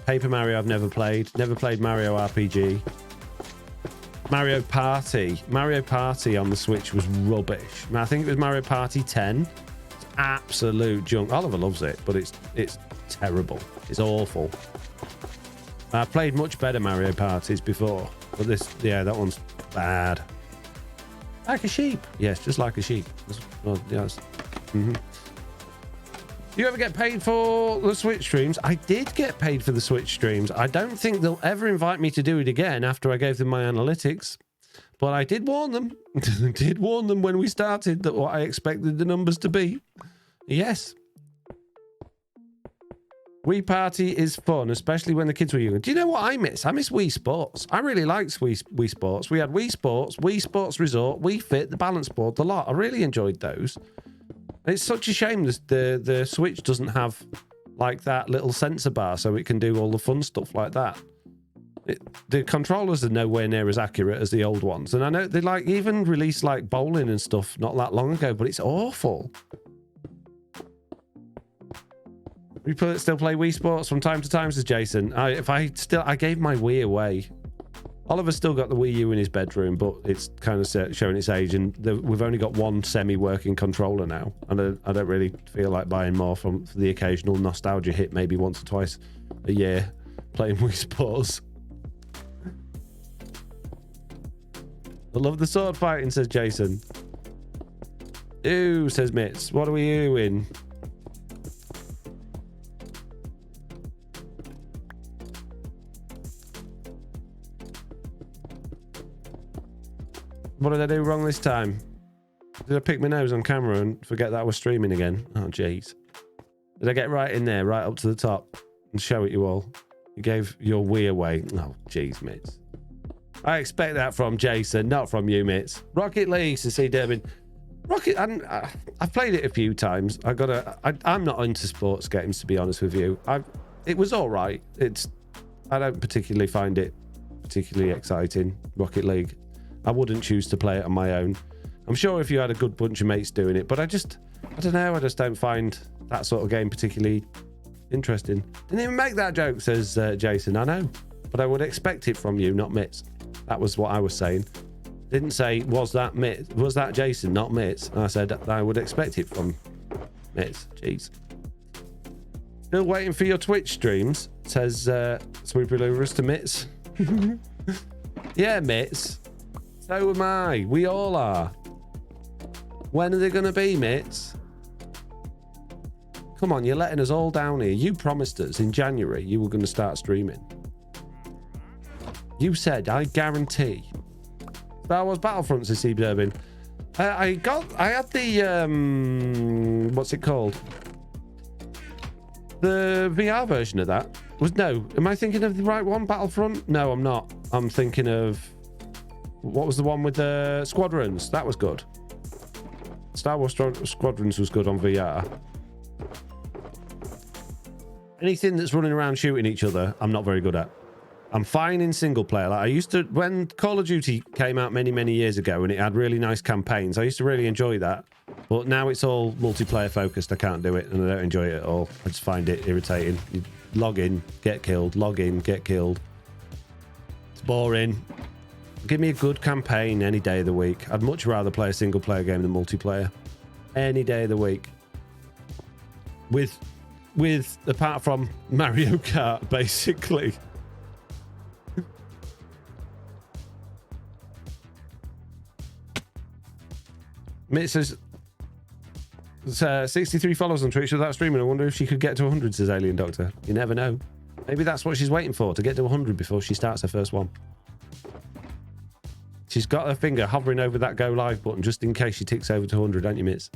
Paper Mario I've never played. Never played Mario RPG. Mario Party. Mario Party on the Switch was rubbish. I think it was Mario Party 10. It's absolute junk. Oliver loves it, but it's terrible. It's awful. I've played much better Mario Parties before, but that one's bad. Like a sheep. Yes, just like a sheep. Yes. Mm-hmm. Do you ever get paid for the Switch streams? I did get paid for the Switch streams. I don't think they'll ever invite me to do it again after I gave them my analytics. But I did warn them. Did warn them when we started that what I expected the numbers to be. Yes. Wii Party is fun, especially when the kids were younger. Do you know what I miss? I miss Wii Sports. I really liked Wii Sports. We had Wii Sports, Wii Sports Resort, Wii Fit, the balance board, the lot. I really enjoyed those. It's such a shame the Switch doesn't have like that little sensor bar so it can do all the fun stuff like that. The controllers are nowhere near as accurate as the old ones. And I know they like even released like bowling and stuff not that long ago, but it's awful. We still play Wii Sports from time to time, says Jason. I gave my Wii away. Oliver's still got the Wii U in his bedroom, but it's kind of showing its age, and we've only got one semi-working controller now. And I don't really feel like buying more for the occasional nostalgia hit, maybe once or twice a year, playing Wii Sports. I love the sword fighting, says Jason. Ooh, says Mitz. What are we doing? What did I do wrong this time? Did I pick my nose on camera and forget that I was streaming again? Oh, jeez. Did I get right in there, right up to the top and show it you all? You gave your Wii away. Oh, jeez, Mitz. I expect that from Jason, not from you, Mitz. Rocket League, to see Durbin. Rocket, I've played it a few times. I'm not into sports games, to be honest with you. It was all right. I don't particularly find it particularly exciting, Rocket League. I wouldn't choose to play it on my own. I'm sure if you had a good bunch of mates doing it, but I don't know. I just don't find that sort of game particularly interesting. Didn't even make that joke, says Jason. I know, but I would expect it from you, not Mitz. That was what I was saying. Didn't say, was that Jason, not Mitz. And I said, I would expect it from Mitz. Jeez. Still waiting for your Twitch streams, says Sweet Believers to Mitz. Yeah, Mitz. So am I. We all are. When are they going to be, Mitz? Come on, you're letting us all down here. You promised us in January you were going to start streaming. You said, I guarantee. Star Wars Battlefront, says Steve Durbin. I had the, what's it called? The VR version of that. Am I thinking of the right one, Battlefront? No, I'm not. I'm thinking of, what was the one with the Squadrons? That was good. Star Wars Squadrons was good on VR. Anything that's running around shooting each other, I'm not very good at. I'm fine in single player. Like I used to, when Call of Duty came out many, many years ago and it had really nice campaigns, I used to really enjoy that. But now it's all multiplayer focused. I can't do it and I don't enjoy it at all. I just find it irritating. You log in, get killed, log in, get killed. It's boring. Give me a good campaign any day of the week. I'd much rather play a single player game than multiplayer. Any day of the week. With apart from Mario Kart, basically. Mitz says 63 followers on Twitch without streaming. I wonder if she could get to 100, says Alien Doctor. You never know. Maybe that's what she's waiting for, to get to 100 before she starts her first one. She's got her finger hovering over that go live button just in case she ticks over to 100, don't you, Mitz?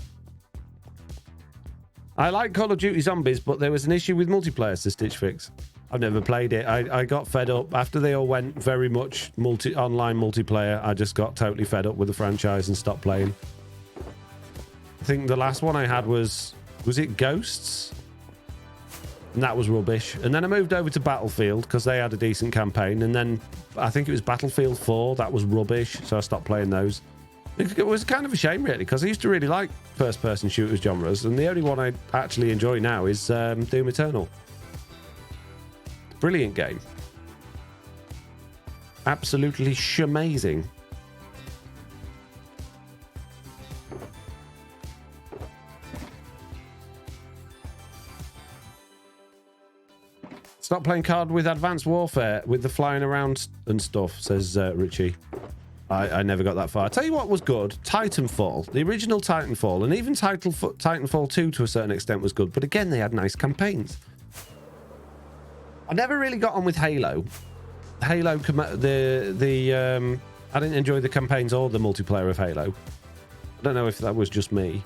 I like Call of Duty Zombies, but there was an issue with multiplayer, says Stitch Fix. I've never played it. I got fed up. After they all went very much online multiplayer, I just got totally fed up with the franchise and stopped playing. I think the last one I had was it Ghosts? And that was rubbish. And then I moved over to Battlefield because they had a decent campaign. And then I think it was Battlefield 4. That was rubbish. So I stopped playing those. It was kind of a shame, really, because I used to really like first-person shooters genres. And the only one I actually enjoy now is Doom Eternal. Brilliant game. Absolutely shamazing. Stop playing card with Advanced Warfare with the flying around and stuff, says Richie. I never got that far. I tell you what was good. Titanfall. The original Titanfall. And even Titanfall 2 to a certain extent was good. But again, they had nice campaigns. I never really got on with Halo. Halo, I didn't enjoy the campaigns or the multiplayer of Halo. I don't know if that was just me.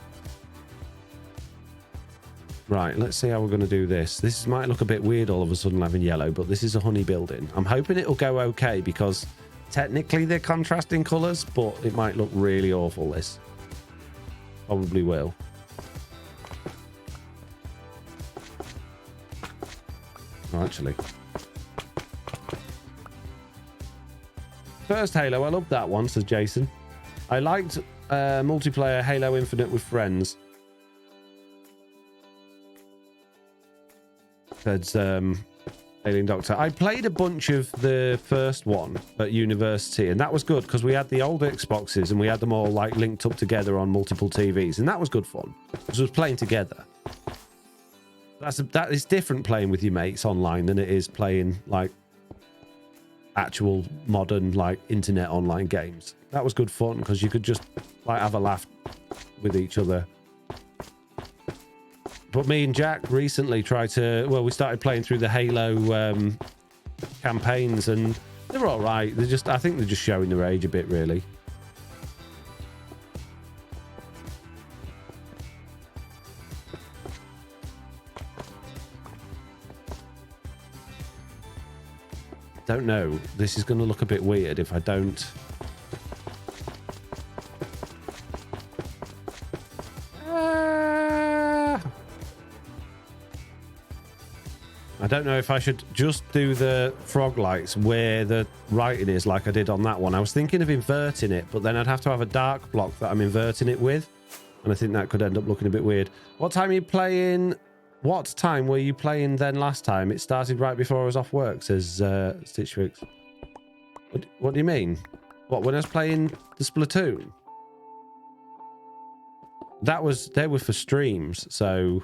Right, let's see how we're going to do this. This might look a bit weird all of a sudden having yellow, but this is a honey building. I'm hoping it'll go okay because technically they're contrasting colours, but it might look really awful, this. Probably will. Oh, actually. First Halo, I loved that one, says Jason. I liked multiplayer Halo Infinite with friends. Says Alien Doctor. I played a bunch of the first one at university, and that was good because we had the old Xboxes and we had them all like linked up together on multiple TVs, and that was good fun. Because it was playing together. That is different playing with your mates online than it is playing like actual modern like internet online games. That was good fun because you could just like have a laugh with each other. But me and Jack recently tried to, well, we started playing through the Halo campaigns, and they're all right. They're just, I think they're just showing their age a bit, really. Don't know. This is going to look a bit weird if I don't. I don't know if I should just do the frog lights where the writing is like I did on that one. I was thinking of inverting it, but then I'd have to have a dark block that I'm inverting it with. And I think that could end up looking a bit weird. What time are you playing? What time were you playing then last time? It started right before I was off work, says Stitch Fix. What do you mean? What, when I was playing the Splatoon? They were for streams, so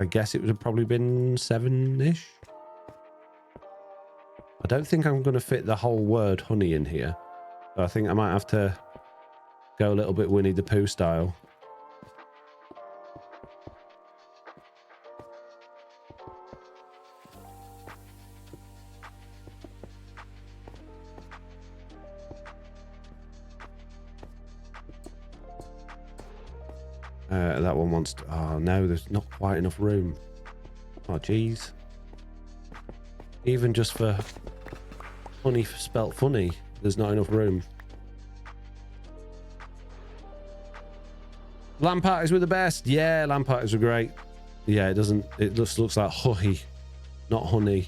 I guess it would have probably been 7-ish. I don't think I'm going to fit the whole word honey in here. So I think I might have to go a little bit Winnie the Pooh style. That one wants to... Oh, no, there's not quite enough room. Oh, geez. Even just for honey spelt funny, there's not enough room. LAN parties were the best. Yeah, LAN parties were great. Yeah, it doesn't... It just looks like honey, not honey.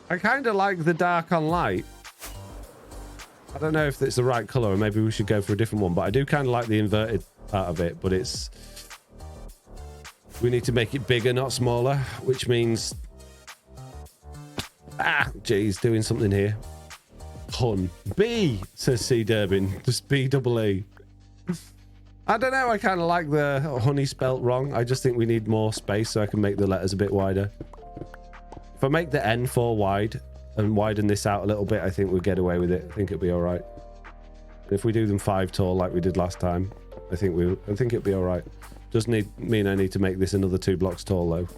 I kind of like the dark on light. I don't know if it's the right color, or maybe we should go for a different one, but I do kind of like the inverted part of it, but it's... We need to make it bigger, not smaller, which means... Ah, geez, doing something here. Hun. B, says C Durbin. Just B-double-E. I don't know, I kind of like the honey spelt wrong. I just think we need more space so I can make the letters a bit wider. If I make the N 4 wide and widen this out a little bit, I think we'll get away with it. I think it'll be all right. If we do them 5 tall like we did last time, I think it'll be all right. Does mean I need to make this another 2 blocks tall though.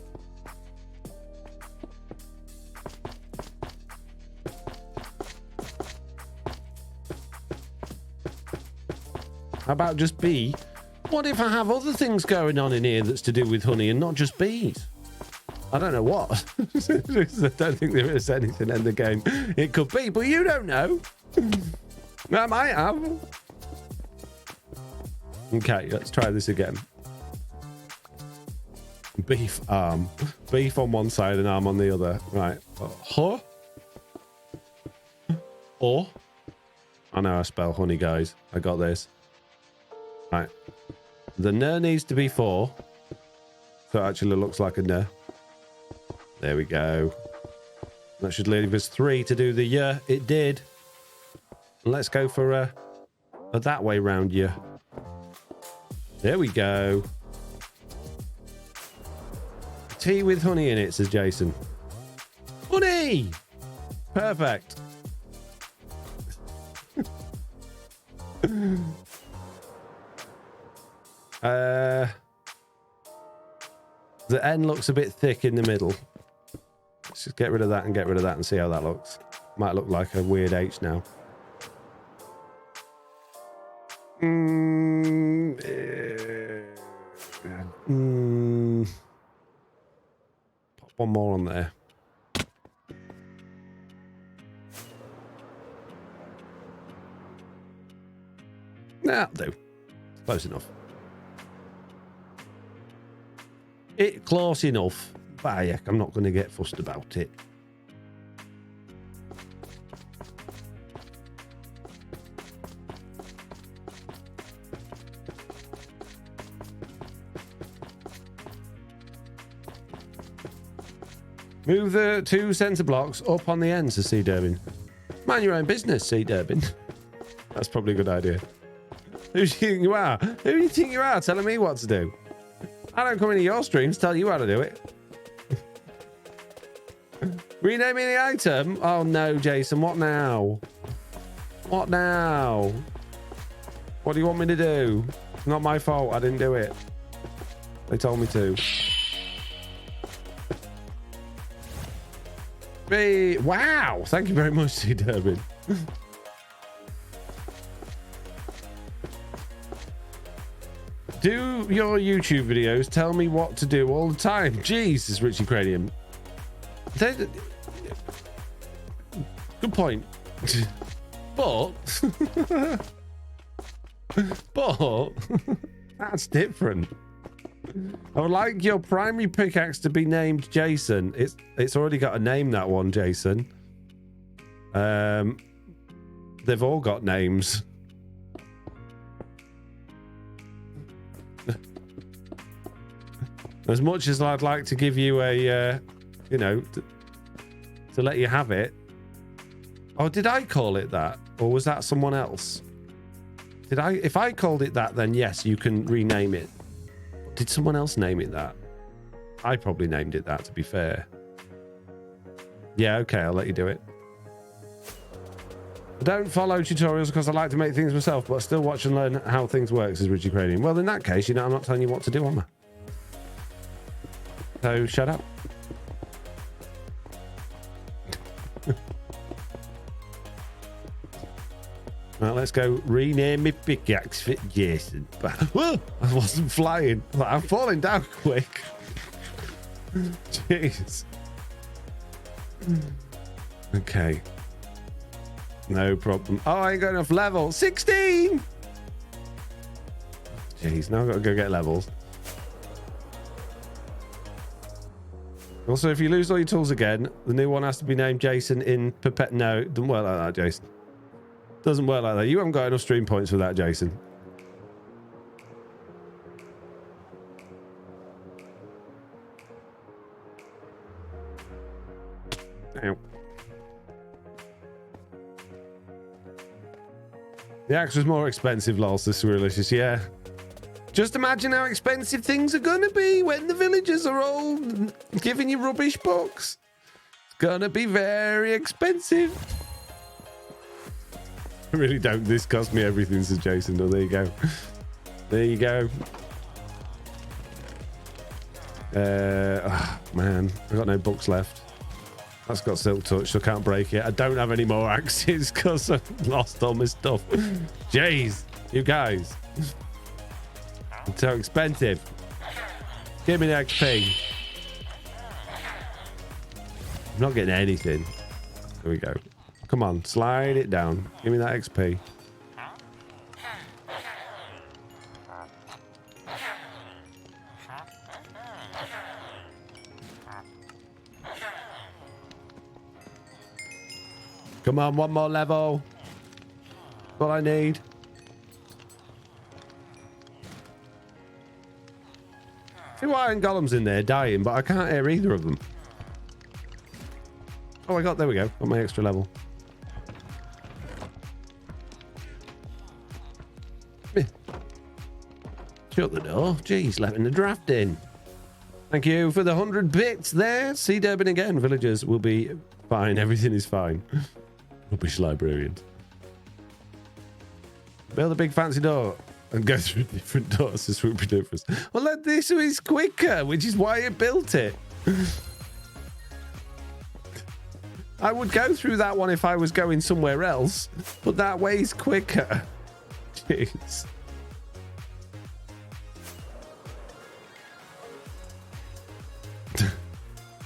How about just B? What if I have other things going on in here that's to do with honey and not just bees? I don't know what. I don't think there is anything in the game. It could be, but you don't know. I might have. Okay, let's try this again. Beef arm. Beef on one side and arm on the other. Right. Huh? Or? I know I spell honey, guys. I got this. Right. The N needs to be 4. So it actually looks like a N. There we go. That should leave us 3 to do the Y. It did. Let's go for a that way round Y. There we go. Tea with honey in it, says Jason. Honey! Perfect. The N looks a bit thick in the middle. Let's just get rid of that and get rid of that and see how that looks. Might look like a weird H now. Pop one more on there. That'll do. Close enough. It's close enough. But heck, I'm not going to get fussed about it. Move the 2 centre blocks up on the ends, says C. Durbin. Mind your own business, C. Durbin. That's probably a good idea. Who do you think you are? Who do you think you are telling me what to do? I don't come into your streams to tell you how to do it. Renaming the item? Oh no, Jason. What now? What now? What do you want me to do? It's not my fault. I didn't do it. They told me to. Hey, wow. Thank you very much, C. Durbin. Do your YouTube videos tell me what to do all the time? Jeez, says Richie Cranium. Good point. But that's different. I would like your primary pickaxe to be named Jason. It's already got a name, that one, Jason. They've all got names. As much as I'd like to give you a, you know, to let you have it. Oh, did I call it that? Or was that someone else? Did I? If I called it that, then yes, you can rename it. Did someone else name it that? I probably named it that, to be fair. Yeah, okay, I'll let you do it. I don't follow tutorials because I like to make things myself, but I still watch and learn how things work, says Richie Cranium. Well, in that case, you know, I'm not telling you what to do, am I? So, shut up. Right, let's go rename my pickaxe for Jason. Whoa, I wasn't flying. I'm falling down quick. Jeez. Okay. No problem. Oh, I ain't got enough level. 16! Jeez, now I've got to go get levels. Also, if you lose all your tools again, the new one has to be named Jason in perpet. No, it doesn't work like that, Jason. Doesn't work like that. You haven't got enough stream points for that, Jason. Ow. The axe was more expensive, lol, says Swirlicious. Yeah. Just imagine how expensive things are going to be when the villagers are all giving you rubbish books. It's going to be very expensive. I really don't. This cost me everything, says Jason. Oh, there you go. There you go. Oh, man. I've got no books left. That's got silk touch, so I can't break it. I don't have any more axes because I've lost all my stuff. Jeez, you guys. It's so expensive. Give me the XP. I'm not getting anything. There we go. Come on, slide it down. Give me that XP. Come on, one more level. That's all I need. Two iron golems in there dying, but I can't hear either of them. Oh, I got, there we go. Got my extra level. Shut the door. Jeez, letting the draft in. Thank you for the 100 bits there. See Durbin again. Villagers will be fine. Everything is fine. Rubbish librarians. Build a big fancy door and go through different doors to swoop difference. Well, this is quicker, which is why I built it. I would go through that one if I was going somewhere else, but that way's quicker. Jeez.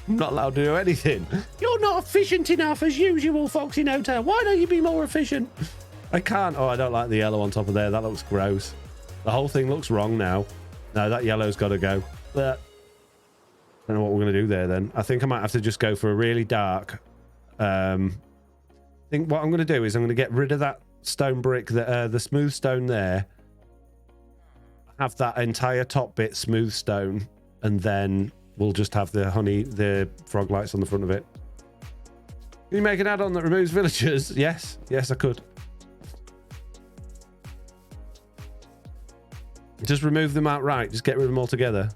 I'm not allowed to do anything. You're not efficient enough as usual, Foxy Nota. Why don't you be more efficient? I can't. Oh, I don't like the yellow on top of there. That looks gross. The whole thing looks wrong now. No, that yellow's got to go. But I don't know what we're going to do there then. I think I might have to just go for a really dark. I think what I'm going to do is I'm going to get rid of that stone brick, the smooth stone there. Have that entire top bit smooth stone, and then we'll just have the frog lights on the front of it. Can you make an add-on that removes villagers? Yes. Yes, I could. Just remove them outright. Just get rid of them altogether.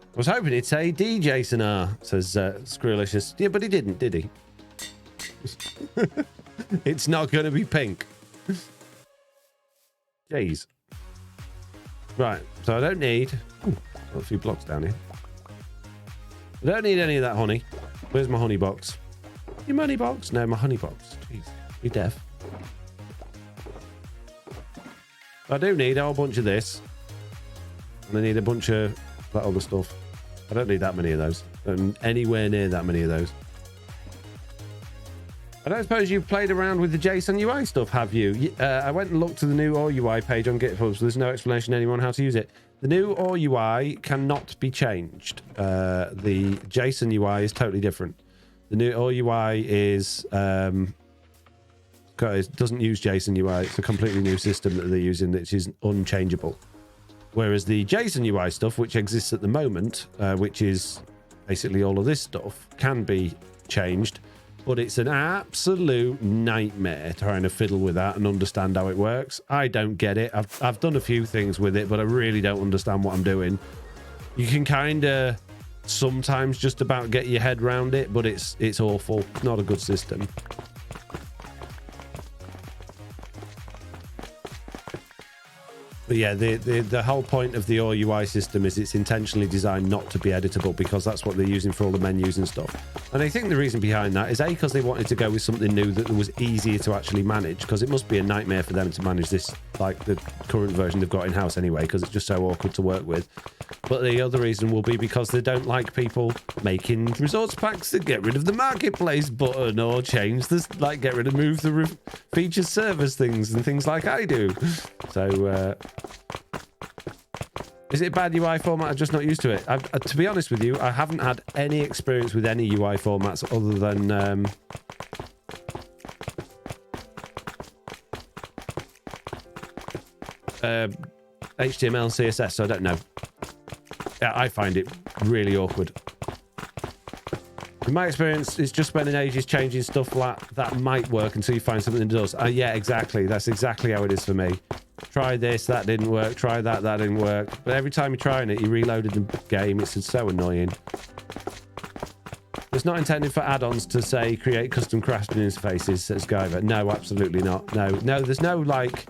I was hoping he'd say D, Jason R, says Screwlicious. Yeah, but he didn't, did he? It's not going to be pink. Jeez. Right, so I don't need... Ooh, got a few blocks down here. I don't need any of that honey. Where's my honey box? Your money box? No, my honey box. Jeez, be deaf. I do need a whole bunch of this. And I need a bunch of that other stuff. I don't need that many of those. Anywhere near that many of those. I don't suppose you've played around with the JSON UI stuff, have you? I went and looked to the new OR UI page on GitHub, so there's no explanation to anyone how to use it. The new OR UI cannot be changed. The JSON UI is totally different. The new OR UI is... it doesn't use JSON UI. It's a completely new system that they're using, which is unchangeable. Whereas the JSON UI stuff, which exists at the moment, which is basically all of this stuff, can be changed. But it's an absolute nightmare trying to fiddle with that and understand how it works. I don't get it. I've done a few things with it, but I really don't understand what I'm doing. You can kind of sometimes just about get your head around it, but it's awful. It's not a good system. But yeah, the whole point of the OR UI system is it's intentionally designed not to be editable, because that's what they're using for all the menus and stuff. And I think the reason behind that is because they wanted to go with something new that was easier to actually manage, because it must be a nightmare for them to manage this, like the current version they've got in-house anyway, because it's just so awkward to work with. But the other reason will be because they don't like people making resource packs to get rid of the marketplace button or change this, like move the features service things and things like I do. So, is it a bad UI format? I'm just not used to it. To be honest with you, I haven't had any experience with any UI formats other than HTML and CSS, so I don't know. Yeah, I find it really awkward. In my experience, it's just spending ages changing stuff like that might work until you find something that does. Yeah, exactly. That's exactly how it is for me. Try this, that didn't work. Try that, that didn't work. But every time you're trying it, you reloaded the game. It's so annoying. It's not intended for add-ons to say create custom crafting interfaces, says Guyver. No, absolutely not. No, there's no like...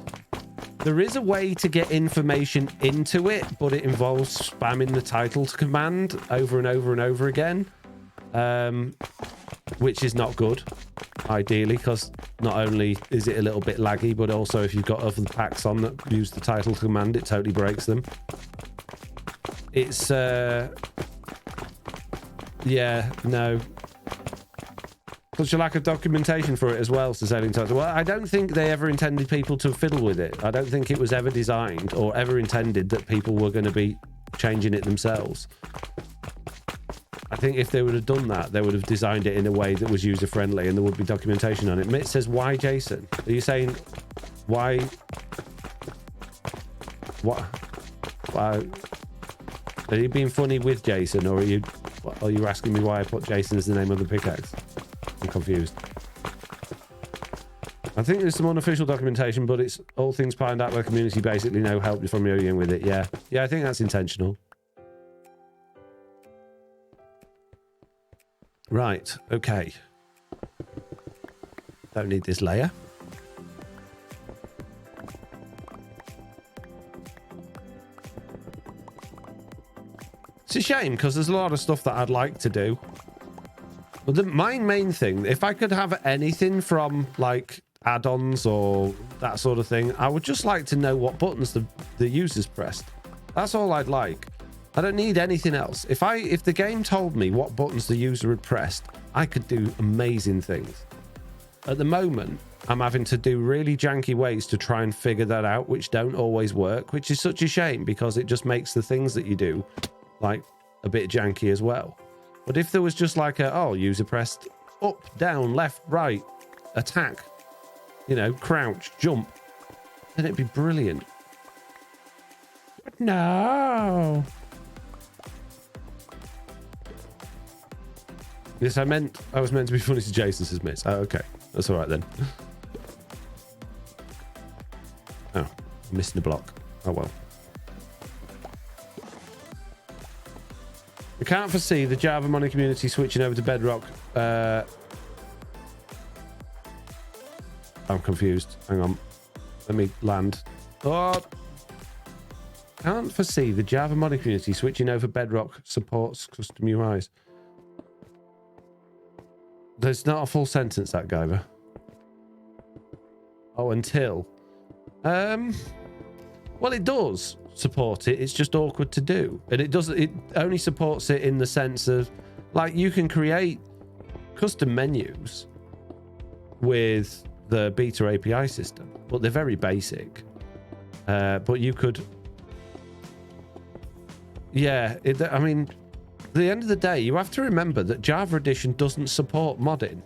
There is a way to get information into it, but it involves spamming the title command over and over and over again, which is not good, ideally, because not only is it a little bit laggy, but also if you've got other packs on that use the title command, it totally breaks them. It's, yeah, no. Such a lack of documentation for it as well, says Ailing Title. Well, I don't think they ever intended people to fiddle with it. I don't think it was ever designed or ever intended that people were going to be changing it themselves. I think if they would have done that, they would have designed it in a way that was user-friendly and there would be documentation on it. Mitt says, why Jason? Are you saying, why? What? Why? Are you being funny with Jason, or are you asking me why I put Jason as the name of the pickaxe? I'm confused. I think there's some unofficial documentation, but it's all things planned out by the community, basically no help from you with it. Yeah, I think that's intentional. Right, okay. Don't need this layer. It's a shame because there's a lot of stuff that I'd like to do. But my main thing, if I could have anything from like add-ons or that sort of thing, I would just like to know what buttons the user's pressed. That's all I'd like. I don't need anything else. If the game told me what buttons the user had pressed, I could do amazing things. At the moment, I'm having to do really janky ways to try and figure that out, which don't always work, which is such a shame because it just makes the things that you do like a bit janky as well. But if there was just like user pressed up, down, left, right, attack, you know, crouch, jump, then it'd be brilliant. But no. Yes, I was meant to be funny to Jason, says Miss. Oh, okay. That's all right then. Oh, I'm missing a block. Oh well. I can't foresee the Java modding community switching over to Bedrock. I'm confused. Hang on. Let me land. Oh! Can't foresee the Java modding community switching over Bedrock supports custom UIs. There's not a full sentence, that Guyver. Oh, until. Well, it does support it. It's just awkward to do. And it only supports it in the sense of, like, you can create custom menus with the beta API system, but they're very basic. But you could... Yeah, I mean... At the end of the day, you have to remember that Java Edition doesn't support modding.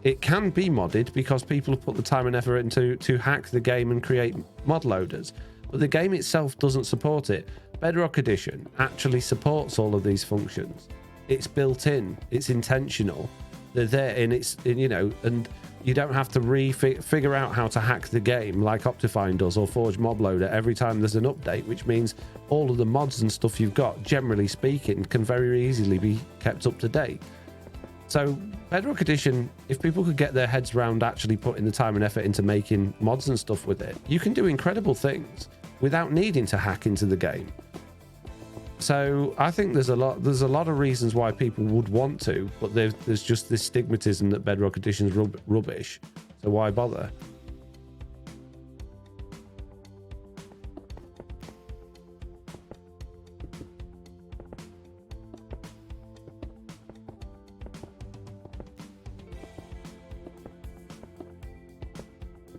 It can be modded because people have put the time and effort into to hack the game and create mod loaders, but the game itself doesn't support it. Bedrock Edition actually supports all of these functions. It's built in, it's intentional, they're there, and and you don't have to figure out how to hack the game like Optifine does or Forge Mod Loader every time there's an update, which means all of the mods and stuff you've got, generally speaking, can very easily be kept up to date. So Bedrock Edition, if people could get their heads around actually putting the time and effort into making mods and stuff with it, you can do incredible things without needing to hack into the game. So I think there's a lot of reasons why people would want to, but there's just this stigmatism that Bedrock Edition's rubbish. So why bother?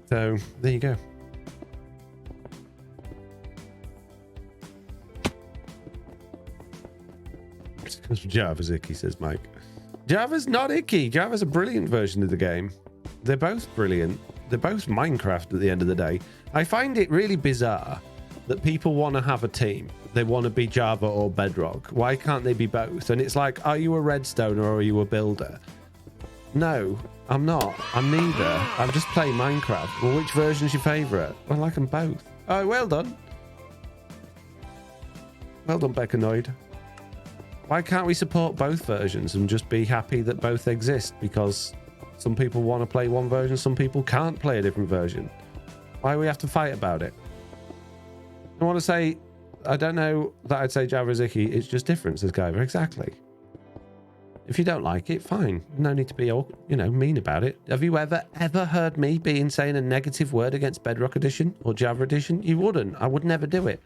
So there you go. Java's icky, says Mike. Java's not icky. Java's a brilliant version of the game. They're both brilliant. They're both Minecraft at the end of the day. I find it really bizarre that people want to have a team. They want to be Java or Bedrock. Why can't they be both? And it's like, are you a redstone or are you a builder? No, I'm not. I'm neither. I'm just playing Minecraft. Well, which version's your favourite? I like them both. Oh, well done. Well done, Beckanoid. Why can't we support both versions and just be happy that both exist? Because some people want to play one version, some people can't play a different version. Why do we have to fight about it? I want to say, I don't know that I'd say Java is icky. It's just different, says Guyver. Exactly. If you don't like it, fine. No need to be all, mean about it. Have you ever heard me saying a negative word against Bedrock Edition or Java Edition? You wouldn't. I would never do it.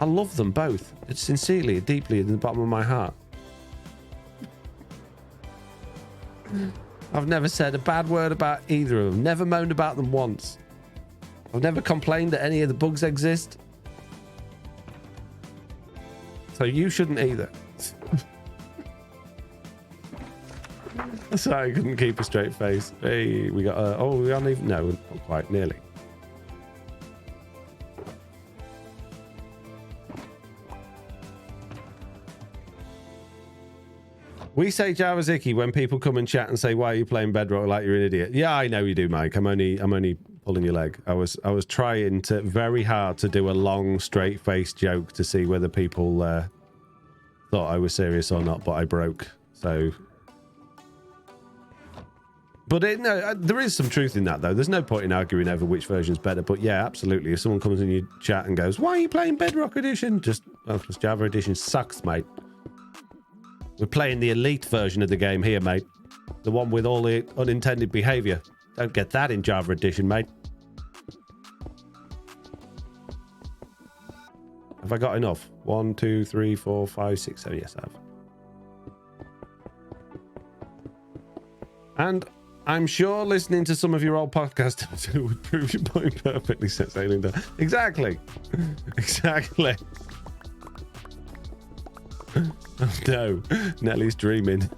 I love them both. It's sincerely, deeply in the bottom of my heart. I've never said a bad word about either of them. Never moaned about them once. I've never complained that any of the bugs exist. So you shouldn't either. Sorry, I couldn't keep a straight face. Hey, we got we aren't even... No, not quite. Nearly. We say Java's icky when people come and chat and say, "Why are you playing Bedrock like you're an idiot?" Yeah, I know you do, Mike. I'm only pulling your leg. I was trying very hard to do a long, straight-faced joke to see whether people thought I was serious or not, but I broke. So, but there is some truth in that, though. There's no point in arguing over which version's better. But yeah, absolutely. If someone comes in your chat and goes, "Why are you playing Bedrock Edition?" Just Well, because Java Edition sucks, mate. We're playing the elite version of the game here, mate. The one with all the unintended behavior. Don't get that in Java Edition, mate. Have I got enough? 1, 2, 3, 4, 5, 6, 7. Yes, I have. And I'm sure listening to some of your old podcasts would prove your point perfectly, says Ailinda. Exactly. Exactly. Oh no, Nellie's dreaming.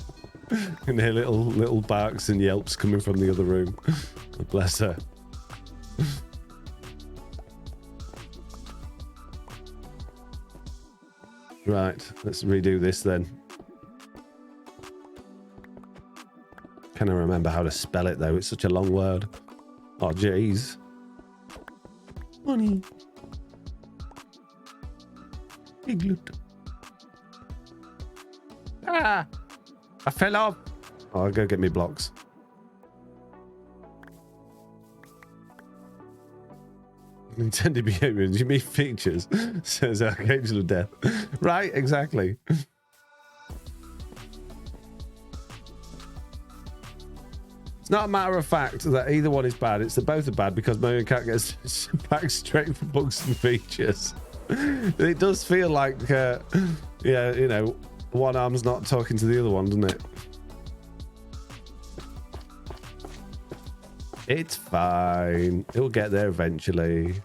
And her little barks and yelps coming from the other room. Bless her. Right, let's redo this then. Can I remember how to spell it though? It's such a long word. Oh jeez. Money. Piglet. Ah! I fell off. Oh, I'll go get me blocks. Intended behavior. Do you mean features? Says Archangel of Death. Right, exactly. It's not a matter of fact that either one is bad. It's that both are bad because Mario Kart gets back straight for bugs and features. It does feel like, yeah, you know, one arm's not talking to the other one, doesn't it? It's fine. It'll get there eventually.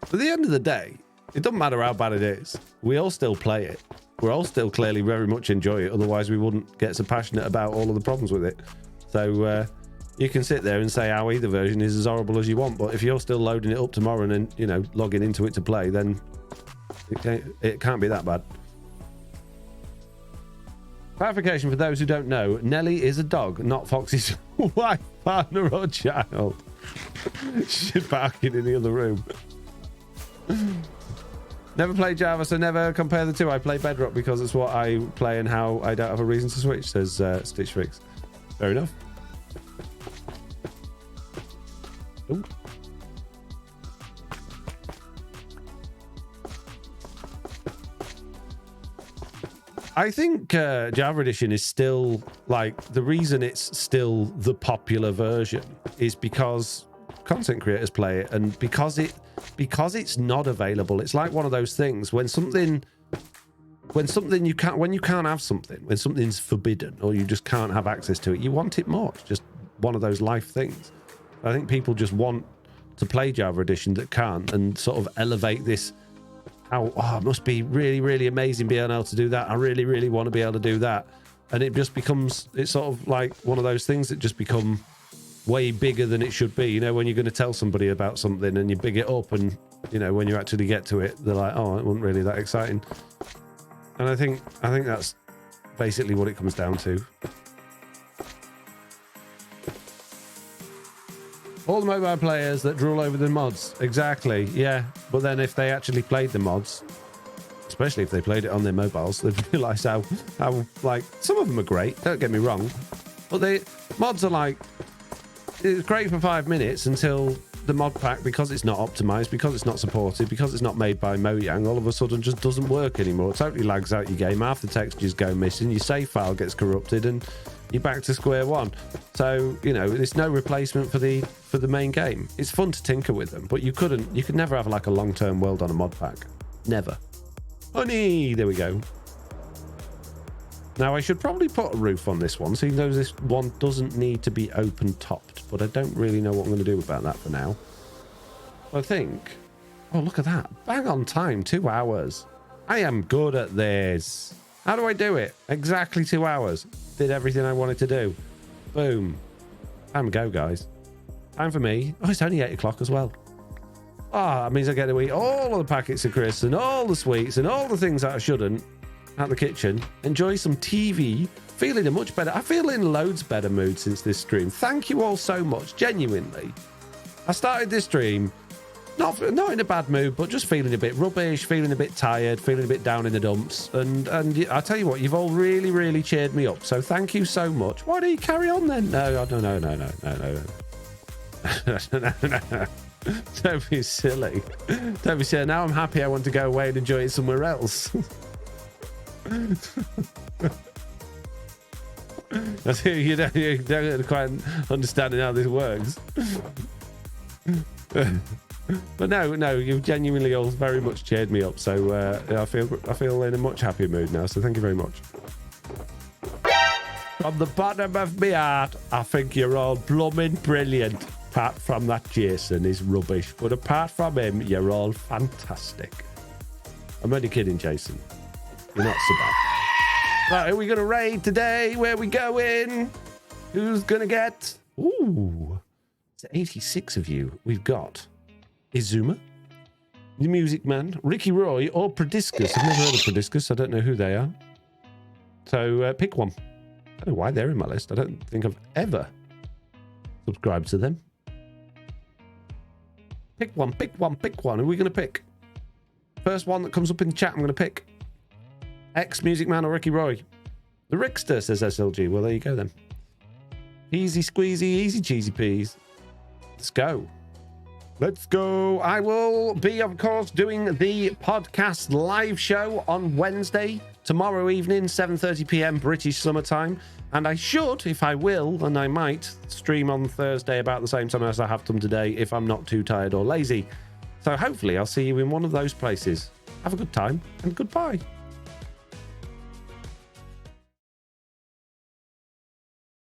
At the end of the day, it doesn't matter how bad it is. We all still play it. We're all still clearly very much enjoy it. Otherwise, we wouldn't get so passionate about all of the problems with it. So you can sit there and say how either version is as horrible as you want. But if you're still loading it up tomorrow and then, you know, logging into it to play, then it can't be that bad. Clarification for those who don't know, Nelly is a dog, not Foxy's wife, partner or child. She's barking in the other room. Never played Java, so never compare the two. I play Bedrock because it's what I play and how I don't have a reason to switch, says Stitch Fix. Fair enough. Ooh. I think Java Edition is still, like, the reason it's still the popular version is because content creators play it, and because it's not available. It's like one of those things when you can't have something, when something's forbidden or you just can't have access to it, you want it more. It's just one of those life things. I think people just want to play Java Edition that can't, and sort of elevate this. It must be really, really amazing being able to do that. I really, really want to be able to do that. And it just becomes, it's sort of like one of those things that just become way bigger than it should be. You know, when you're going to tell somebody about something and you big it up, and, you know, when you actually get to it, they're like, oh, it wasn't really that exciting. And I think that's basically what it comes down to. All the mobile players that drool over the mods. Exactly, yeah. But then if they actually played the mods, especially if they played it on their mobiles, they'd realise how like, some of them are great, don't get me wrong. But mods are like, it's great for 5 minutes until the mod pack, because it's not optimized, because it's not supported, because it's not made by Mojang, all of a sudden just doesn't work anymore. It totally lags out your game. Half the textures go missing, your save file gets corrupted, and you're back to square one. So, you know, there's no replacement for the main game. It's fun to tinker with them, but you could never have like a long-term world on a mod pack. Never. Honey, there we go. Now I should probably put a roof on this one, seeing though this one doesn't need to be open topped, but I don't really know what I'm going to do about that for now. I think, oh, look at that. Bang on time, 2 hours. I am good at this. How do I do it? Exactly 2 hours. Did everything I wanted to do. Boom. Time to go, guys. Time for me. Oh, it's only 8 o'clock as well. Ah, that means I get to eat all of the packets of crisps and all the sweets and all the things that I shouldn't at the kitchen. Enjoy some TV. Feeling a much better. I feel in loads better mood since this stream. Thank you all so much. Genuinely. I started this stream not in a bad mood, but just feeling a bit rubbish, feeling a bit tired, feeling a bit down in the dumps. And I tell you what, you've all really, really cheered me up. So thank you so much. Why don't you carry on then? No. Don't be silly. Don't be silly. Now I'm happy. I want to go away and enjoy it somewhere else. I think you don't quite understand how this works. But no, you've genuinely all very much cheered me up. So I feel in a much happier mood now. So thank you very much. From the bottom of my heart, I think you're all blooming brilliant. Apart from that Jason is rubbish. But apart from him, you're all fantastic. I'm only kidding, Jason. You're not so bad. Right, who are we going to raid today? Where are we going? Who's going to get... Ooh. It's 86 of you. We've got Izuma, the Music Man, Ricky Roy, or Prodiscus. I've never heard of Prodiscus. I don't know who they are. So pick one. I don't know why they're in my list. I don't think I've ever subscribed to them. Pick one, pick one, pick one. Who are we going to pick? First one that comes up in the chat, I'm going to pick. X Music Man or Ricky Roy? The Rickster, says SLG. Well, there you go then. Easy squeezy, easy cheesy peas. Let's go. Let's go. I will be, of course, doing the podcast live show on Wednesday, tomorrow evening, 7:30 p.m. British summertime. And I should, if I will, and I might, stream on Thursday about the same time as I have done today if I'm not too tired or lazy. So hopefully I'll see you in one of those places. Have a good time and goodbye.